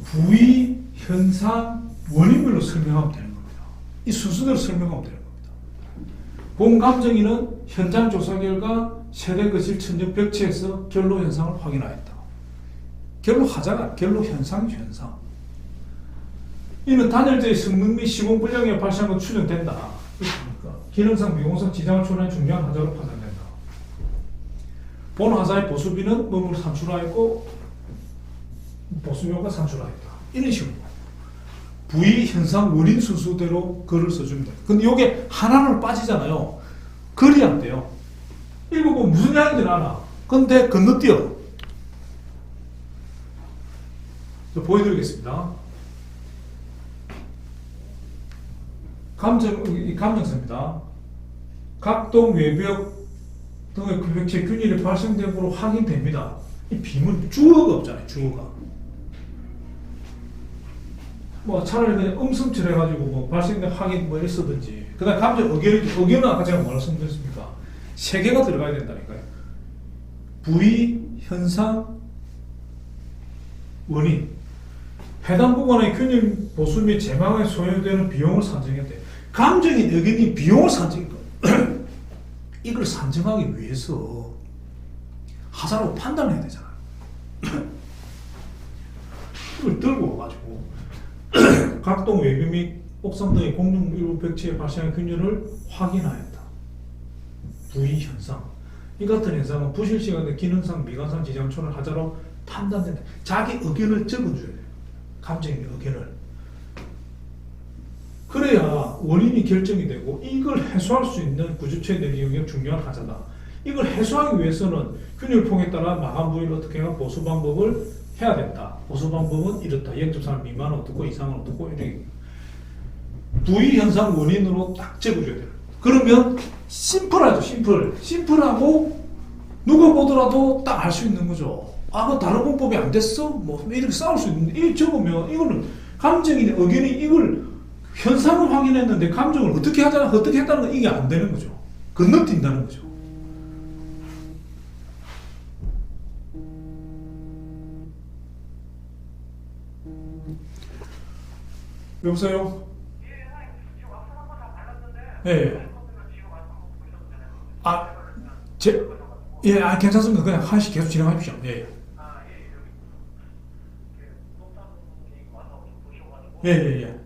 부위, 현상, 원인별로 설명하면 되는 겁니다. 이 순서대로 설명하면 되는 겁니다. 본 감정인은 현장 조사 결과 세대 거실 천정 벽체에서 결로 현상을 확인하였다. 결로 하자가 결로 현상이죠, 현상. 이는 단열재의 성능 및 시공불량에 발생한 것 추정된다. 기능상, 미공상 지장을 초래한 중요한 하자로 판단된다. 본 하자의 보수비는 뭐를 산출하였고 보수비가 산출하였다. 이런 식으로 부위, 현상, 원인 순서대로 글을 써주면 돼요. 근데 이게 하나로 빠지잖아요. 글이 안 돼요. 읽어보면 무슨 이야기인지 알아. 근데 건너뛰어. 보여드리겠습니다. 감정서입니다. 각동 외벽 등의 벽체 균일이 발생된 것으로 확인됩니다. 이 비문 주어가 없잖아요. 주어가. 뭐 차라리 그냥 음성질 해가지고 뭐 발생된 확인 뭐 이랬었든지. 그 다음 감정 의견은 아까 제가 뭐라 말씀드렸습니까? 세 개가 들어가야 된다니까요. 부위, 현상, 원인. 해당 부분의 균형 보수 및 제망에 소요되는 비용을 산정해야 돼. 감정인 의견이 비용을 이걸 산정하기 위해서 하자로 판단해야 되잖아요. 이걸 들고 와가지고 각동 외벽 및 옥상 등의 공중 일부 벽체에 발생한 균열을 확인하였다. 부위 현상. 이 같은 현상은 부실 시간의 기능상, 미관상 지장촌을 하자로 판단된다. 자기 의견을 적어줘야 돼요. 감정의 의견을. 그래야 원인이 결정이 되고 이걸 해소할 수 있는 구조체에 대한 영역 중요한 하자다. 이걸 해소하기 위해서는 균열폭에 따라 마감 부위를 어떻게 하고 보수 방법을 해야 된다. 보수 방법은 이렇다. 0.3 미만은 어떻고 이상은 어떻고 이렇게 부위 현상 원인으로 딱 적어줘야 돼요. 그러면 심플하죠. 심플하고 누가 보더라도 딱 알 수 있는 거죠. 아, 뭐 다른 문법이 안 됐어? 뭐 이렇게 싸울 수 있는데 이 적으면 이거는 감정인의 의견이 이걸 현상을 확인했는데 감정을 어떻게 했다는 건 이게 안 되는 거죠. 건너뛴다는 거죠. 여보세요? 예. 괜찮습니다. 그냥 한시 계속 진행하십시오. 예. 예.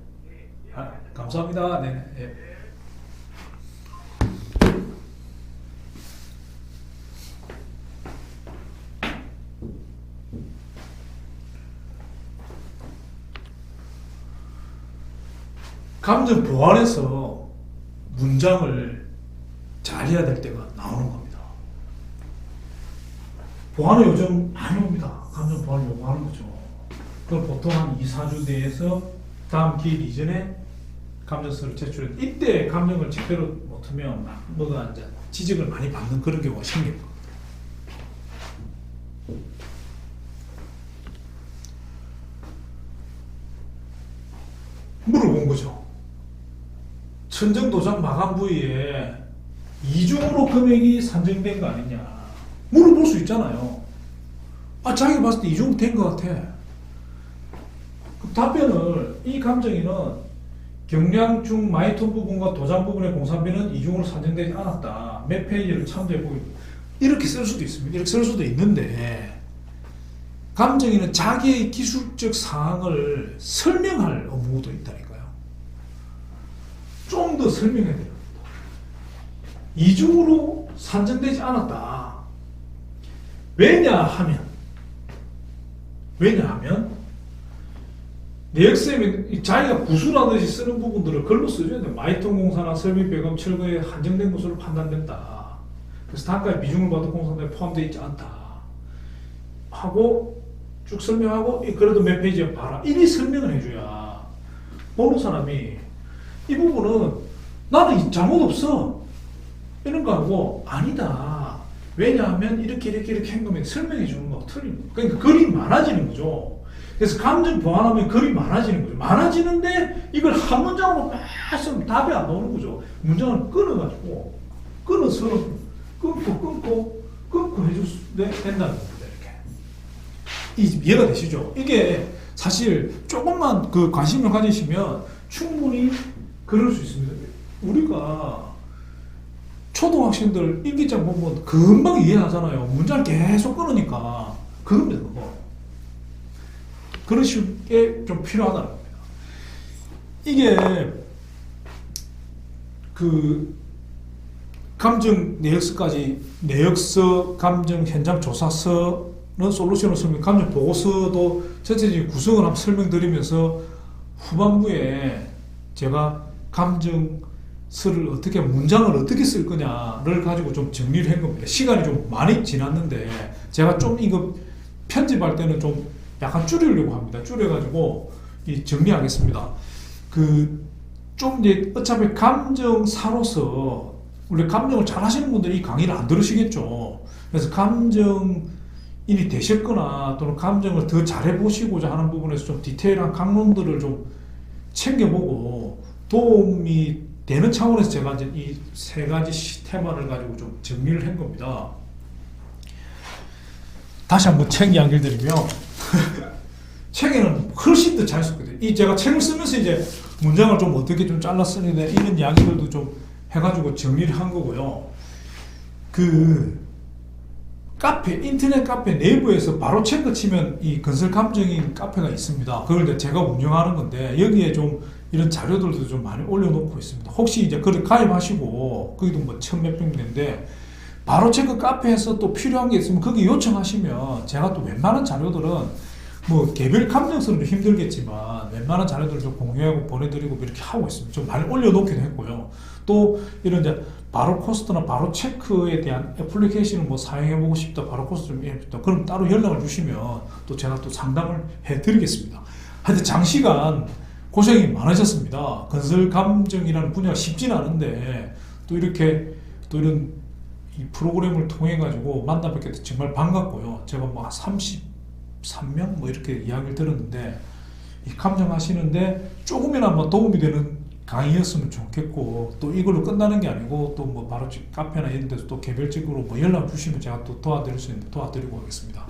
감사합니다. 네. 예. 감정 보완해서 문장을 잘해야 될 때가 나오는 겁니다. 보완을 요즘 많이 옵니다. 감정 보완을 요구하는 거죠. 그걸 보통 한 2-4주 내에서 다음 기일 이전에 감정서를 제출해. 이때 감정을 제대로 못하면 뭐가 이제 지적을 많이 받는 그런 경우가 생겨요. 물어본 거죠. 천정 도장 마감 부위에 이중으로 금액이 산정된 거 아니냐. 물어볼 수 있잖아요. 아, 자기가 봤을 때 이중 된 것 같아. 그 답변을 이 감정인은 경량 중 마이톤 부분과 도장 부분의 공사비는 이중으로 산정되지 않았다. 몇 페이지를 참조해보고 이렇게 쓸 수도 있습니다. 이렇게 쓸 수도 있는데 감정인은 자기의 기술적 사항을 설명할 업무도 있다니까요. 좀 더 설명해야 됩니다. 이중으로 산정되지 않았다. 왜냐하면 내역서에 자기가 구술하듯이 쓰는 부분들을 글로 써줘야 돼. 마이통공사나 설비배금 철거에 한정된 것으로 판단된다. 그래서 단가의 비중을 봐도 공사에 포함되어 있지 않다. 하고 쭉 설명하고 그래도 몇 페이지에 봐라. 이리 설명을 해줘야 보는 사람이 이 부분은 나는 잘못 없어. 이런 거 하고 아니다. 왜냐하면 이렇게 한 거면 설명해 주는 거하고 틀린 거예요. 그러니까 글이 많아지는 거죠. 그래서 감정 보완하면 글이 많아지는 거죠. 많아지는데 이걸 한 문장으로 막 쓰면 답이 안 나오는 거죠. 문장을 끊어가지고 끊어서 끊고 해줄 수 된다는 겁니다. 이렇게 이해가 되시죠? 이게 사실 조금만 그 관심을 가지시면 충분히 그럴 수 있습니다. 우리가 초등학생들 일기장 보면 금방 이해하잖아요. 문장을 계속 끊으니까 그겁니다. 그거. 그런 식의 좀 필요하다는 겁니다. 이게 그 감정 내역서까지 내역서, 감정 현장 조사서는 솔루션을 설명, 감정 보고서도 전체적인 구성을 한번 설명드리면서 후반부에 제가 감정서를 어떻게 문장을 어떻게 쓸 거냐를 가지고 좀 정리를 한 겁니다. 시간이 좀 많이 지났는데 제가 좀 이거 편집할 때는 좀 약간 줄이려고 합니다. 줄여가지고 정리하겠습니다. 좀 이제 어차피 감정사로서 원래 감정을 잘 하시는 분들이 이 강의를 안 들으시겠죠. 그래서 감정인이 되셨거나 또는 감정을 더 잘해보시고자 하는 부분에서 좀 디테일한 강론들을 좀 챙겨보고 도움이 되는 차원에서 제가 이제 이 세 가지 테마를 가지고 좀 정리를 한 겁니다. 다시 한번 책 이야기를 드리면 책에는 훨씬 더 잘 썼거든요. 제가 책을 쓰면서 이제 문장을 좀 어떻게 좀 잘라 쓰는데 이런 이야기들도 좀 해가지고 정리를 한 거고요. 카페, 인터넷 카페 내부에서 바로 체크 치면 이 건설 감정인 카페가 있습니다. 그걸 제가 운영하는 건데 여기에 좀 이런 자료들도 좀 많이 올려놓고 있습니다. 혹시 이제 그걸 가입하시고 거기도 뭐 1000몇 명 되는데 바로 체크 카페에서 또 필요한 게 있으면 거기 요청하시면 제가 또 웬만한 자료들은 뭐 개별 감정서는 좀 힘들겠지만 웬만한 자료들을 좀 공유하고 보내드리고 이렇게 하고 있습니다. 좀 많이 올려놓기도 했고요. 또 이런 이제 바로 코스트나 바로 체크에 대한 애플리케이션을 뭐 사용해보고 싶다, 바로 코스트 좀 해보고 그럼 따로 연락을 주시면 또 제가 또 상담을 해드리겠습니다. 하여튼 장시간 고생이 많으셨습니다. 건설 감정이라는 분야가 쉽진 않은데 또 이렇게 또 이런 이 프로그램을 통해 가지고 만나 뵙게 돼서 정말 반갑고요. 제가 뭐 33명 뭐 이렇게 이야기를 들었는데 이 감정 하시는데 조금이나마 도움이 되는 강의였으면 좋겠고 또 이걸로 끝나는 게 아니고 또 뭐 바로 카페나 이런 데서 또 개별적으로 뭐 연락 주시면 제가 또 도와드릴 수 있는데 도와드리고 하겠습니다.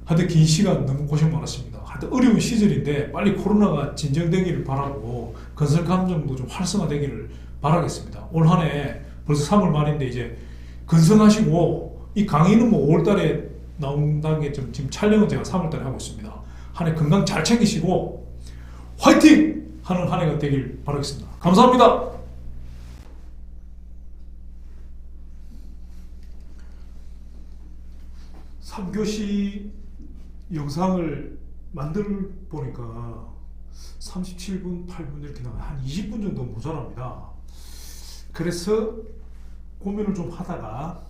하여튼 긴 시간 너무 고생 많았습니다. 하여튼 어려운 시절인데 빨리 코로나가 진정되기를 바라고 건설 감정도 좀 활성화되기를 바라겠습니다. 올 한 해 벌써 3월 말인데 이제 건성하시고 이 강의는 뭐 5월 달에 나온다는 게 지금 촬영은 제가 3월 달에 하고 있습니다. 한 해 건강 잘 챙기시고 화이팅! 하는 한 해가 되길 바라겠습니다. 감사합니다. 삼교시 영상을 만들 보니까 37분, 8분 이렇게 나와요. 한 20분 정도 모자랍니다. 그래서 고민을 좀 하다가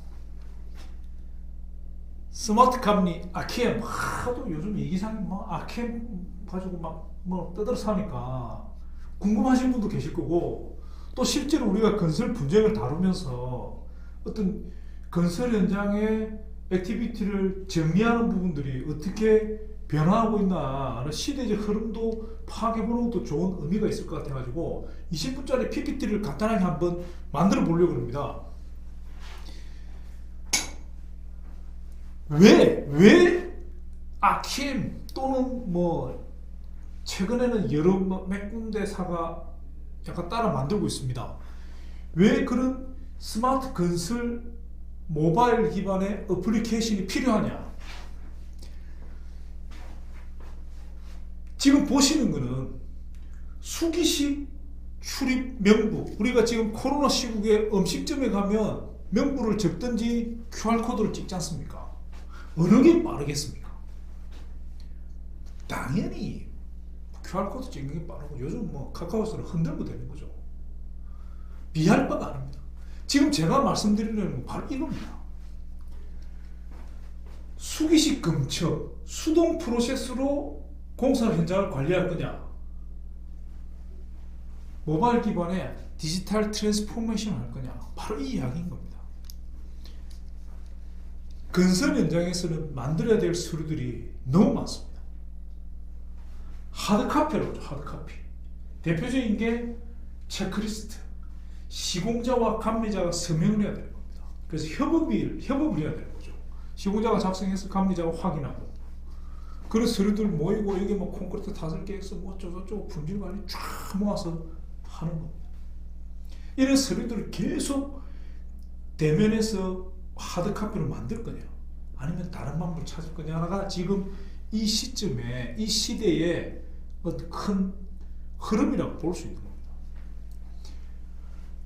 스마트 감리 아키엠 하도 요즘 얘기상이 뭐 아키엠 가지고 막 뭐 떠들어서 하니까 궁금하신 분도 계실 거고 또 실제로 우리가 건설 분쟁을 다루면서 어떤 건설 현장의 액티비티를 정리하는 부분들이 어떻게 변화하고 있나 하는 시대적 흐름도 파악해보는 것도 좋은 의미가 있을 것 같아가지고 20분짜리 PPT를 간단하게 한번 만들어 보려고 합니다. 왜 아키엠 또는 뭐 최근에는 여러 몇 군데사가 약간 따라 만들고 있습니다. 왜 그런 스마트 건설 모바일 기반의 어플리케이션이 필요하냐? 지금 보시는 거는 수기식 출입 명부. 우리가 지금 코로나 시국에 음식점에 가면 명부를 적든지 QR코드를 찍지 않습니까? 어느 게 빠르겠습니까? 당연히 QR코드 찍는 게 빠르고 요즘 뭐 카카오스를 흔들면 되는 거죠. 비할 바가 아닙니다. 지금 제가 말씀드리려는 건 바로 이겁니다. 수기식 검척, 수동 프로세스로 공사 현장을 관리할 거냐, 모바일 기반의 디지털 트랜스포메이션을 할 거냐, 바로 이 이야기인 겁니다. 건설 현장에서는 만들어야 될 서류들이 너무 많습니다. 하드카피라고 하죠. 하드카피. 대표적인 게 체크리스트, 시공자와 감리자가 서명을 해야 되는 겁니다. 그래서 협업을 해야 되는 거죠. 시공자가 작성해서 감리자가 확인하고, 그런 서류들 모이고, 여기 뭐 콘크리트 타설 계획서 뭐 어쩌고저쩌고 품질 관리 쫙 모아서 하는 겁니다. 이런 서류들을 계속 대면에서 하드카피로 만들 거냐, 아니면 다른 방법을 찾을 거냐가 지금 이 시점에, 이 시대의 어떤 큰 흐름이라고 볼 수 있는 겁니다.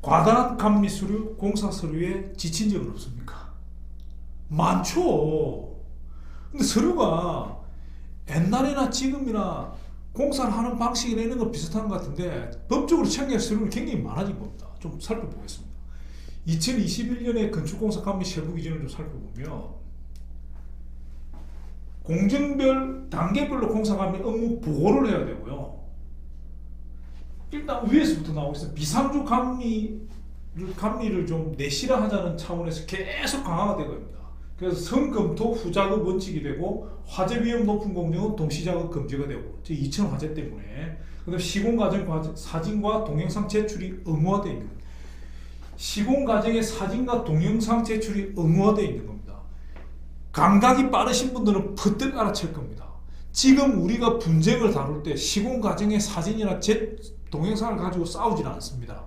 과다한 감리 서류, 공사 서류에 지친 적은 없습니까? 많죠. 근데 서류가 옛날이나 지금이나 공사를 하는 방식이나 이런 거 비슷한 것 같은데, 법적으로 챙겨야 할 서류는 굉장히 많아진 겁니다. 좀 살펴보겠습니다. 2021년에 건축공사 감리 세부 기준을 좀 살펴보면, 공정별 단계별로 공사 감리 업무 보고를 해야 되고요. 일단 위에서부터 나오고 있어요. 비상주 감리를 좀 내실화하자는 차원에서 계속 강화가 되고 있습니다. 그래서 선검토 후작업 원칙이 되고, 화재 위험 높은 공정은 동시작업 금지가 되고, 2000 화재 때문에. 그다음 시공 과정 사진과 동영상 제출이 의무화되어 있는 겁니다. 시공 과정의 사진과 동영상 제출이 의무화되어 있는 겁니다. 감각이 빠르신 분들은 퍼뜩 알아챌 겁니다. 지금 우리가 분쟁을 다룰 때 시공 과정의 사진이나 동영상을 가지고 싸우지는 않습니다.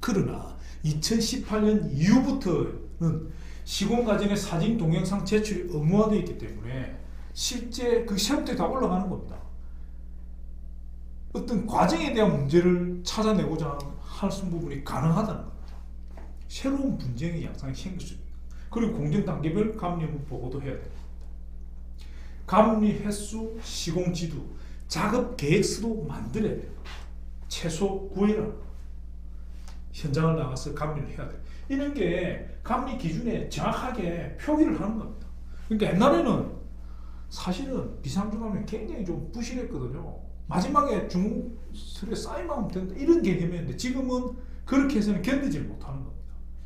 그러나 2018년 이후부터는 시공 과정의 사진, 동영상 제출이 의무화되어 있기 때문에 실제 그 시험때 다 올라가는 겁니다. 어떤 과정에 대한 문제를 찾아내고자 하는 부분이 가능하다는 겁니다. 새로운 분쟁의 양상이 생길 수 있는 겁니다. 그리고 공정 단계별 감리 업무 보고도 해야 됩니다. 감리 횟수, 시공 지도, 작업 계획서도 만들어야 돼요. 최소 9일 현장을 나가서 감리를 해야 돼요. 이런 게 감리 기준에 정확하게 표기를 하는 겁니다. 그러니까 옛날에는 사실은 비상주 감리 굉장히 좀 부실했거든요. 마지막에 중서류에 사인만 하면 된다, 이런 개념이었는데, 지금은 그렇게 해서는 견디지 못하는 겁니다.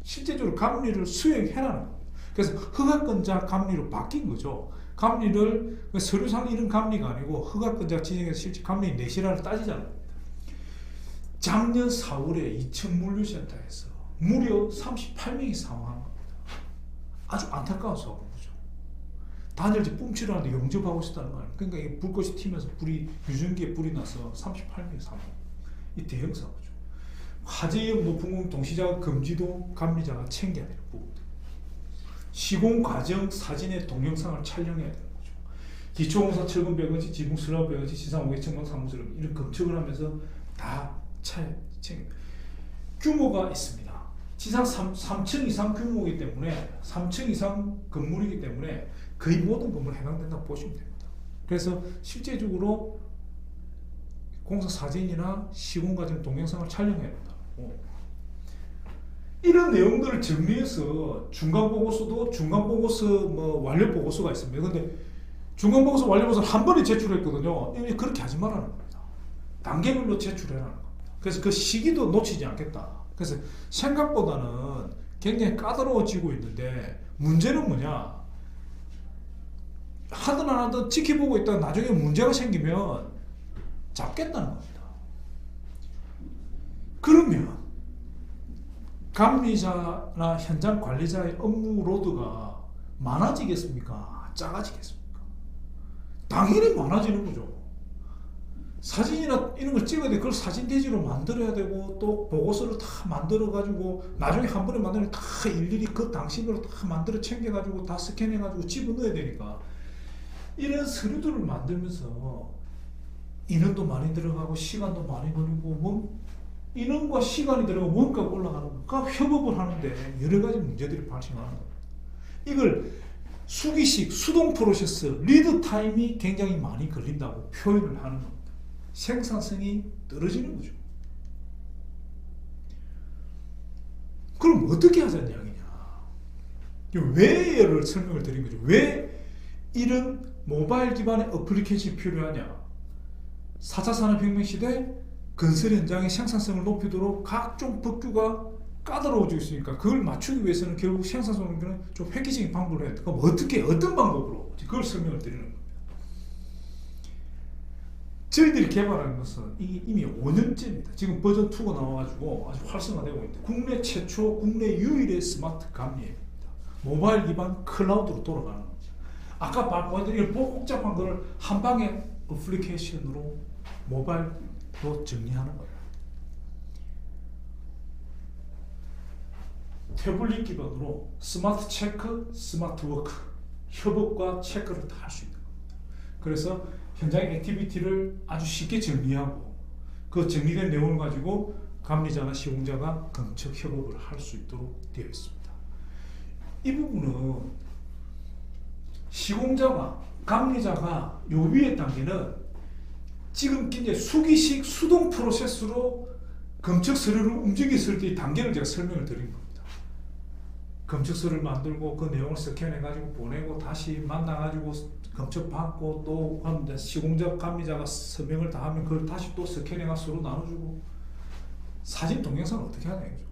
실제적으로 감리를 수행해라는 겁니다. 그래서 허가권자 감리로 바뀐 거죠. 감리를 서류상 이런 감리가 아니고 허가권자 지정해서 실제 감리 내실화를 따지자는 겁니다. 작년 4월에 이천물류센터에서 무려 38명이 사망한 겁니다. 아주 안타까운 사고인 거죠. 단열재 뿜치를 하는데 영접하고 있었다는 거 아닙니까? 그러니까 이게 불꽃이 튀면서 유전기에 불이 나서 38명이 사망. 이 대형 사고죠. 화재 위험 높은 공 동시작업 금지도 감리자가 챙겨야 되는 부분들. 시공 과정 사진의 동영상을 촬영해야 되는 거죠. 기초공사 철근 100원치, 지붕 슬라브 100원치, 지상 500층방 사무소를 이런 검측을 하면서 다 챙겨. 규모가 있습니다. 지상 3층 이상 규모이기 때문에, 3층 이상 건물이기 때문에 거의 모든 건물에 해당된다고 보시면 됩니다. 그래서 실제적으로 공사 사진이나 시공 과정 동영상을 촬영해야 된다고. 이런 내용들을 정리해서 중간보고서도 중간보고서 완료 보고서가 있습니다. 근데 중간보고서 완료 보고서를 한 번에 제출했거든요. 그렇게 하지 말라는 겁니다. 단계별로 제출해라는 겁니다. 그래서 그 시기도 놓치지 않겠다. 그래서 생각보다는 굉장히 까다로워지고 있는데, 문제는 뭐냐, 하든 안 하든 지켜보고 있다가 나중에 문제가 생기면 잡겠다는 겁니다. 그러면 감리자나 현장 관리자의 업무 로드가 많아지겠습니까? 작아지겠습니까? 당연히 많아지는 거죠. 사진이나 이런 걸 찍어야 돼. 그걸 사진 대지로 만들어야 되고, 또 보고서를 다 만들어 가지고 나중에 한 번에 만들면 다 일일이 그 당시별로 다 만들어 챙겨 가지고 다 스캔해 가지고 집어넣어야 되니까, 이런 서류들을 만들면서 인원도 많이 들어가고 시간도 많이 걸리고, 인원과 시간이 들어가고 원가가 올라가는 거니까 협업을 하는데 여러 가지 문제들이 발생하는 겁니다. 이걸 수기식 수동 프로세스 리드 타임이 굉장히 많이 걸린다고 표현을 하는 겁니다. 생산성이 떨어지는 거죠. 그럼 어떻게 하자는 이야기냐? 왜를 설명을 드린 거죠. 왜 이런 모바일 기반의 어플리케이션이 필요하냐? 4차 산업혁명 시대 건설 현장의 생산성을 높이도록 각종 법규가 까다로워지고 있으니까 그걸 맞추기 위해서는 결국 생산성을 좀 획기적인 방법을 해야 돼. 그럼 어떤 방법으로? 그걸 설명을 드리는 겁니다. 저희들이 개발하는 것은 이미 5년째입니다. 지금 버전 2가 나와가지고 아주 활성화되고 있는데 국내 최초, 국내 유일의 스마트 감리앱입니다. 모바일 기반 클라우드로 돌아가는 겁니다. 아까 보여드린 복잡한 것을 한 방에 어플리케이션으로 모바일로 정리하는 거예요. 태블릿 기반으로 스마트 체크, 스마트 워크, 협업과 체크를 다 할 수 있는 겁니다. 그래서 현장의 액티비티를 아주 쉽게 정리하고 그 정리된 내용을 가지고 감리자나 시공자가 건축 협업을 할 수 있도록 되어 있습니다. 이 부분은 시공자가 감리자가 요 위에 단계는 지금 이제 수기식 수동 프로세스로 건축 서류를 움직였을 때의 단계를 제가 설명을 드린 겁니다. 건축 서류를 만들고 그 내용을 스캔해가지고 보내고 다시 만나가지고 건축 받고 또 시공자 감리자가 서명을 다 하면 그걸 다시 또 스캔해가 서로 나눠주고 사진 동영상을 어떻게 하냐 이거죠.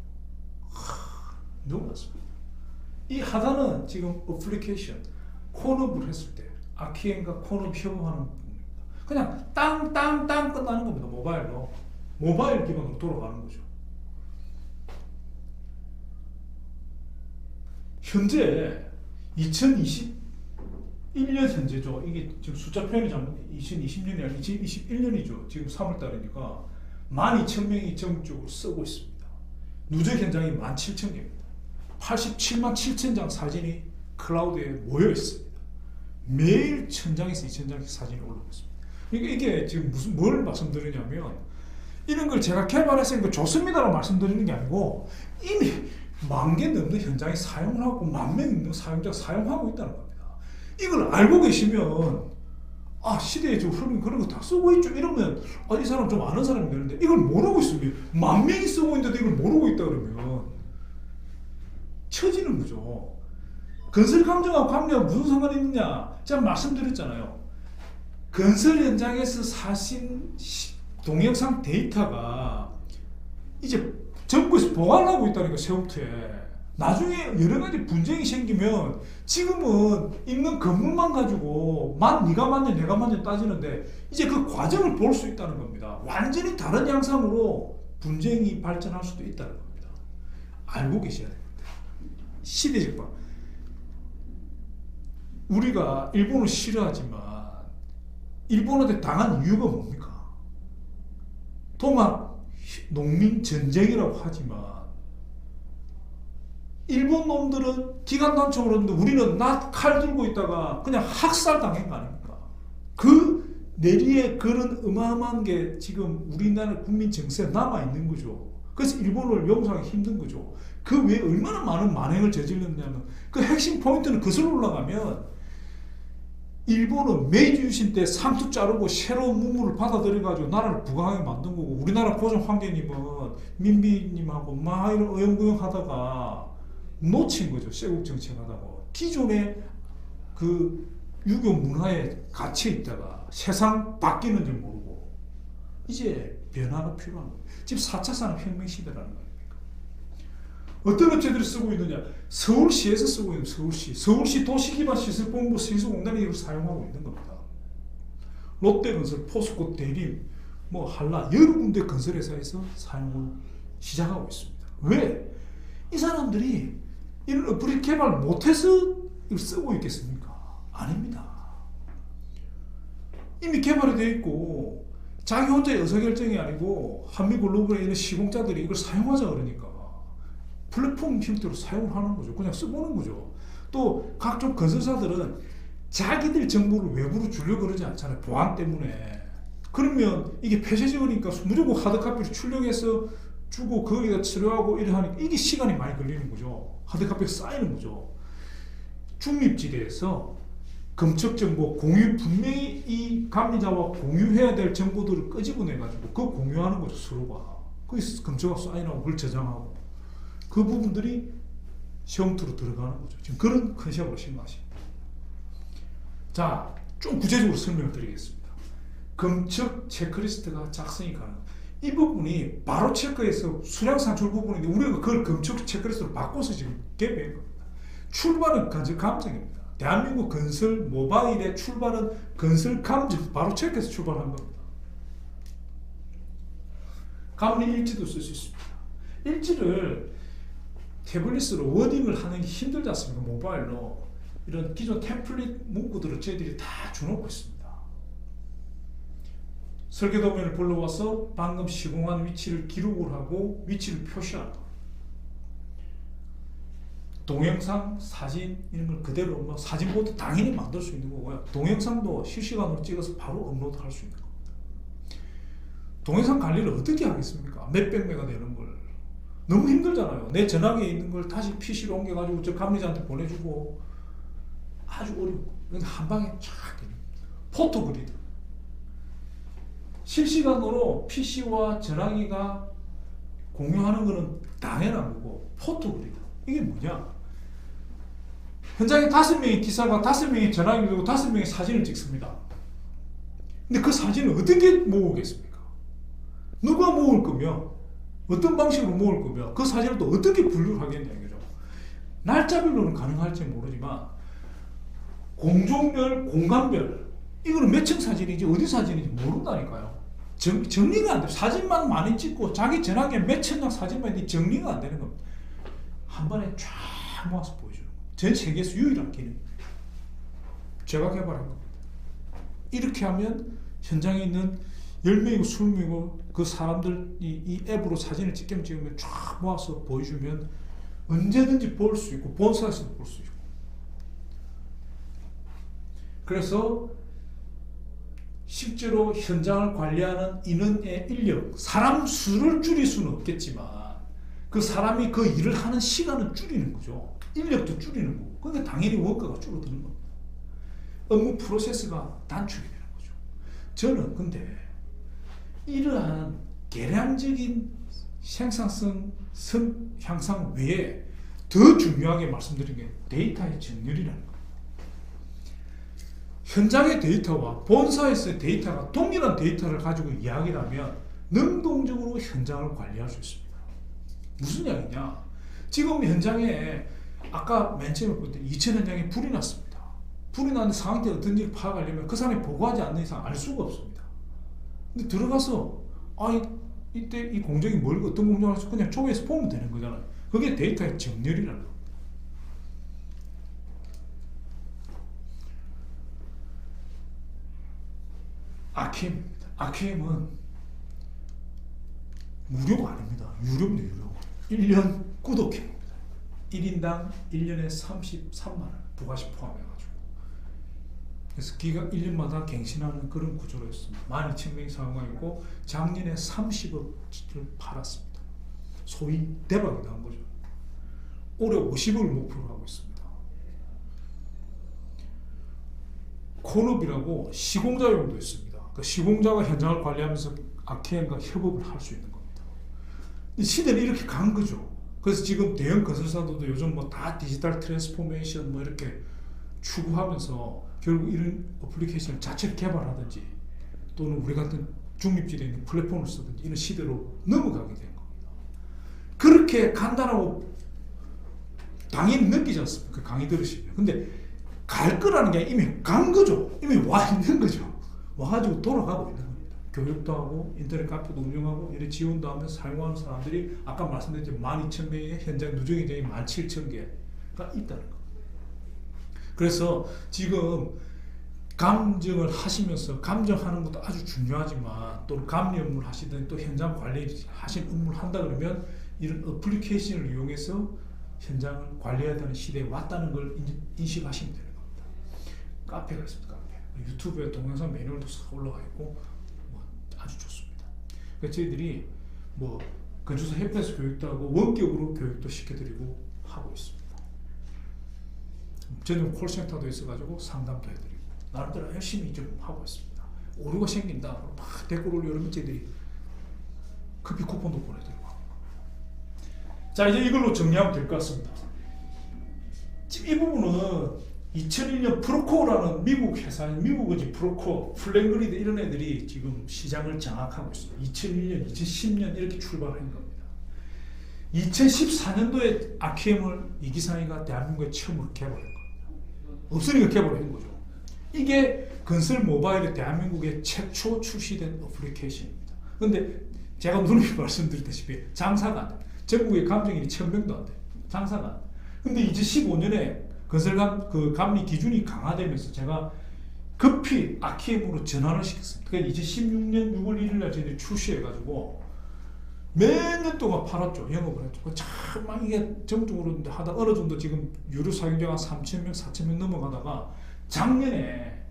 너무 많습니다. 이 하단은 지금 어플리케이션 콘업을 했을 때 아키엔과 콘업 협업하는 부분입니다. 그냥 땅 끝나는 겁니다. 모바일 기반으로 돌아가는 거죠. 현재 2021년 현재죠. 이게 지금 숫자 표현이 잘못 2020년이 아니라 2021년이죠. 지금 3월달이니까 12,000명이 전국적으로 쓰고 있습니다. 누적 현장이 17,000개입니다. 87만 7천 장 사진이 클라우드에 모여 있습니다. 매일 1,000장에서 2,000장씩 사진이 올라오고 있습니다. 이게 지금 뭘 말씀드리냐면 이런 걸 제가 개발해서 이거 좋습니다라고 말씀드리는 게 아니고 이미 10,000개 넘는 현장에 사용을 하고 10,000명 넘는 사용자가 사용하고 있다는 겁니다. 이걸 알고 계시면 시대의 좀 흐름이 그런 거 다 쓰고 있죠. 이러면 이 사람 좀 아는 사람이 되는데 이걸 모르고 있으면 10,000명이 쓰고 있는데도 이걸 모르고 있다 그러면 처지는 거죠. 건설 감정하고 감리하고 무슨 상관이 있느냐? 제가 말씀드렸잖아요. 건설 현장에서 사신 동영상 데이터가 이제 정부에서 보관하고 있다는 거, 세움터에. 나중에 여러 가지 분쟁이 생기면 지금은 있는 건물만 가지고 네가 맞냐 내가 맞냐 따지는데 이제 그 과정을 볼 수 있다는 겁니다. 완전히 다른 양상으로 분쟁이 발전할 수도 있다는 겁니다. 알고 계셔야 됩니다. 시대적 방. 우리가 일본을 싫어하지만 일본한테 당한 이유가 뭡니까? 동학 농민 전쟁이라고 하지만 일본 놈들은 기관단총으로 했는데 우리는 칼 들고 있다가 그냥 학살 당한 거 아닙니까? 그 내리에 그런 어마어마한 게 지금 우리나라 국민 정세에 남아있는 거죠. 그래서 일본을 용서하기 힘든 거죠. 그 외에 얼마나 많은 만행을 저질렀냐면 그 핵심 포인트는 그슬로 올라가면 일본은 메이지 유신 때 상투 자르고 새로운 문물을 받아들여가지고 나라를 부강하게 만든 거고 우리나라 고종 황제님은 민비님하고 막 이런 어영부영 하다가 놓친 거죠. 쇄국 정책하다가 기존의 그 유교 문화에 갇혀 있다가 세상 바뀌는 줄 모르고 이제 변화가 필요한 거예요. 지금 4차 산업혁명 시대라는 거예요. 어떤 업체들이 쓰고 있느냐? 서울시에서 쓰고 있는 서울시 도시기반시설본부 시설공단이 이걸 사용하고 있는 겁니다. 롯데건설, 포스코, 대림, 한라 여러 군데 건설회사에서 사용을 시작하고 있습니다. 왜? 이 사람들이 이런 어플을 개발 못해서 이걸 쓰고 있겠습니까? 아닙니다. 이미 개발이 되어 있고 자기 혼자의 의사결정이 아니고 한미글로벌에 있는 시공자들이 이걸 사용하자 그러니까 플랫폼 형태로 사용을 하는 거죠. 그냥 써보는 거죠. 또 각종 건설사들은 자기들 정보를 외부로 주려고 그러지 않잖아요. 보안 때문에. 그러면 이게 폐쇄적이니까 무조건 하드카피를 출력해서 주고 거기다 치료하고 이래 하니까 이게 시간이 많이 걸리는 거죠. 하드카피가 쌓이는 거죠. 중립지대에서 검측 정보 공유, 분명히 이 감리자와 공유해야 될 정보들을 끄집어내가지고 그 공유하는 거죠, 서로가. 거기서 검측하고 사인하고 그걸 저장하고 그 부분들이 시험투로 들어가는 거죠. 지금 그런 컨셉으로 심각하십니다. 자, 좀 구체적으로 설명을 드리겠습니다. 검측 체크리스트가 작성이 가능합니다. 이 부분이 바로 체크해서 수량 산출 부분인데 우리가 그걸 검측 체크리스트로 바꿔서 지금 개발한 겁니다. 출발은 감정입니다. 대한민국 건설 모바일의 출발은 건설 감정 바로 체크해서 출발한 겁니다. 감리 일지도 쓸 수 있습니다. 일지를 태블릿으로 워딩을 하는 게 힘들지 않습니까? 모바일로 이런 기존 템플릿 문구들을 저희들이 다 주놓고 있습니다. 설계도면을 불러와서 방금 시공한 위치를 기록을 하고 위치를 표시한다. 동영상, 사진 이런 걸 그대로 뭐 사진보도 당연히 만들 수 있는 거고요. 동영상도 실시간으로 찍어서 바로 업로드할 수 있는 겁니다. 동영상 관리를 어떻게 하겠습니까? 몇백 메가 되는 걸 너무 힘들잖아요. 내 전화기에 있는 걸 다시 PC로 옮겨가지고 저 감리자한테 보내주고 아주 어려워. 근데 한 방에 쫙 됩니다. 포토그리드. 실시간으로 PC와 전화기가 공유하는 것은 당연한 거고 포토그리드. 이게 뭐냐? 현장에 5명의 기사가 5명의 전화기를 들고 5명의 사진을 찍습니다. 근데 그 사진을 어떻게 모으겠습니까? 누가 모을 거며 어떤 방식으로 모을 거며 그 사진을 또 어떻게 분류를 하겠냐 이거죠. 날짜별로는 가능할지 모르지만 공종별, 공간별 이거는 몇 층 사진인지 어디 사진인지 모른다니까요. 정리가 안 돼요. 사진만 많이 찍고 자기 전화기에 몇 천장 사진만 있는데 정리가 안 되는 겁니다. 한 번에 쫙 모아서 보여주는 겁니다. 전 세계에서 유일한 기능입니다. 제가 개발한 겁니다. 이렇게 하면 현장에 있는 10명이고 20명이고 그 사람들 이 앱으로 사진을 찍으면 쫙 모아서 보여주면 언제든지 볼 수 있고 본사에서도 볼 수 있고. 그래서 실제로 현장을 관리하는 인원의 인력, 사람 수를 줄일 수는 없겠지만 그 사람이 그 일을 하는 시간은 줄이는 거죠. 인력도 줄이는 거고. 그러니까 당연히 원가가 줄어드는 겁니다. 업무 프로세스가 단축이 되는 거죠. 저는 근데 이러한 계량적인 생산성 향상 외에 더 중요하게 말씀드린 게 데이터의 정렬이라는 거예요. 현장의 데이터와 본사에서의 데이터가 동일한 데이터를 가지고 이야기를 하면 능동적으로 현장을 관리할 수 있습니다. 무슨 이야기냐? 지금 현장에 아까 맨 처음에 볼 때 2천 현장에 불이 났습니다. 불이 났는데 상황때 어떤 일을 파악하려면 그 사람이 보고하지 않는 이상 알 수가 없습니다. 근데 들어가서 이때 이 공정이 뭘 어떤 공정을 해서 그냥 초기에서 보면 되는 거잖아요. 그게 데이터의 정렬이라는 겁니다. 아키엠입니다. 아키엠은 무료가 아닙니다. 유료입니다. 유료. 1년 구독료입니다. 1인당 1년에 33만 원 부가세 포함해가지고. 그래서 기간 1년마다 갱신하는 그런 구조로 했습니다. 12,000명이 사용하고 있고 작년에 30억을 팔았습니다. 소위 대박이 난 거죠. 올해 50억을 목표로 하고 있습니다. 콘업이라고 시공자용도 있습니다. 그 시공자가 현장을 관리하면서 아키엠과 협업을 할 수 있는 겁니다. 시대는 이렇게 간 거죠. 그래서 지금 대형 건설사들도 요즘 뭐 다 디지털 트랜스포메이션 뭐 이렇게 추구하면서 결국 이런 어플리케이션을 자체를 개발하든지 또는 우리 같은 중립지대에 있는 플랫폼을 쓰든지 이런 시대로 넘어가게 된 겁니다. 그렇게 간단하고 당연히 느끼지 않습니까? 강의 들으시면. 근데 갈 거라는 게 이미 간 거죠. 이미 와 있는 거죠. 와가지고 돌아가고 있는 겁니다. 교육도 하고 인터넷 카페도 운영하고 이런 지원도 하면서 사용하는 사람들이 아까 말씀드렸죠. 12,000개의 현장 누적 현장이 17,000개가 있다는 겁니다. 그래서 지금 감정을 하시면서 감정하는 것도 아주 중요하지만 또 감리 업무를 하시든 또 현장 관리 하신 업무를 한다 그러면 이런 어플리케이션을 이용해서 현장을 관리해야 되는 시대에 왔다는 걸 인식하시면 되는 겁니다. 카페가 있습니다. 카페. 유튜브에 동영상 매뉴얼도 싹 올라가 있고 뭐 아주 좋습니다. 그래서 저희들이 뭐 건축사 협회에서 교육도 하고 원격으로 교육도 시켜드리고 하고 있습니다. 저는 콜센터도 있어가지고 상담도 해드리고 나름대로 열심히 좀 하고 있습니다. 오류가 생긴다. 막 댓글 올려 여러 매체들이 커피 쿠폰도 보내드리고. 자, 이제 이걸로 정리하면 될 것 같습니다. 지금 이 부분은 2001년 프로코어라는 미국 회사, 미국의 프로코어, 플랭그리드 이런 애들이 지금 시장을 장악하고 있습니다. 2001년, 2010년 이렇게 출발한 겁니다. 2014년도에 아키엠을 이기상이가 대한민국에 처음으로 개발한 겁니다. 없으니까 개발한 거죠. 이게 건설 모바일의 대한민국에 최초 출시된 어플리케이션입니다. 근데 제가 누누이 말씀드렸다시피 장사가 안 돼요. 전국의 감정인이 1000명도 안 돼요. 장사가 안 돼요. 근데 2015년에 건설감 그 감리 기준이 강화되면서 제가 급히 아키엠으로 전환을 시켰습니다. 그러니까 2016년 6월 1일 날 저희들이 출시해가지고 몇 년 동안 팔았죠. 영업을 했죠. 참 이게 정적으로 하다 어느 정도 지금 유료 사용자가 3,000명, 4,000명 넘어가다가 작년에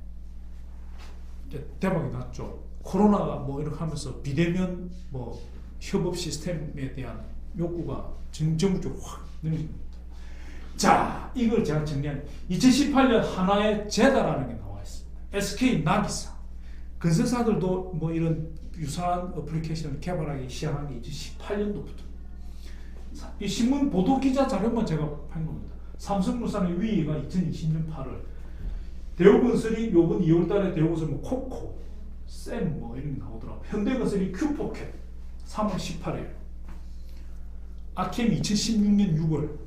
대박이 났죠. 코로나가 뭐 이렇게 하면서 비대면 뭐 협업 시스템에 대한 욕구가 전국적으로 확 늘어집니다. 자, 이걸 제가 정리한 2018년 하나의 제다라는 게 나와 있습니다. SK 나기사 건설사들도 뭐 이런 유사한 어플리케이션을 개발하기 시작한 게 2018년도부터. 이 신문 보도 기자 자료만 제가 한 겁니다. 삼성물산의 위기가 2020년 8월, 대우건설이 요번 2월달에 대우건설 뭐 코코, 쌤 뭐 이런 게 나오더라고. 현대건설이 큐포켓 3월 18일, 아키엠 2016년 6월.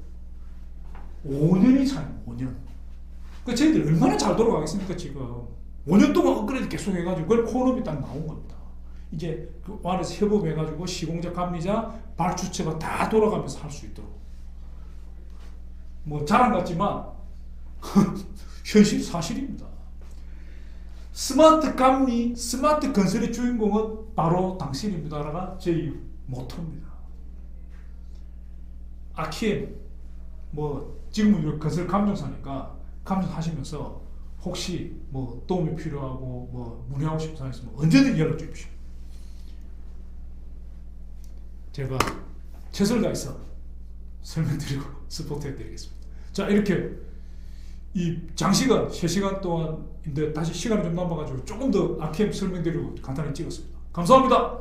5년이 차이에요. 5년. 그 저희들 얼마나 잘 돌아가겠습니까 지금. 5년 동안 업그레이드 계속 해가지고 그걸 코업이 딱 나온 겁니다. 이제 그 안에서 협업해가지고 시공자, 감리자, 발주처가 다 돌아가면서 할 수 있도록. 뭐 자랑 같지만 현실 사실입니다. 스마트 감리, 스마트 건설의 주인공은 바로 당신입니다라가 저희 모토입니다. 아키엠 뭐 지금은 건설 감정사니까 감정하시면서 혹시 뭐 도움이 필요하고 뭐 문의하고 싶은 사람 있으면 언제든 연락 주십시오. 제가 최선을 다해서 설명드리고 서포트해 드리겠습니다. 자, 이렇게 이 장시간 3시간 동안인데 다시 시간이 좀 남아가지고 조금 더 아키엠 설명드리고 간단히 찍었습니다. 감사합니다.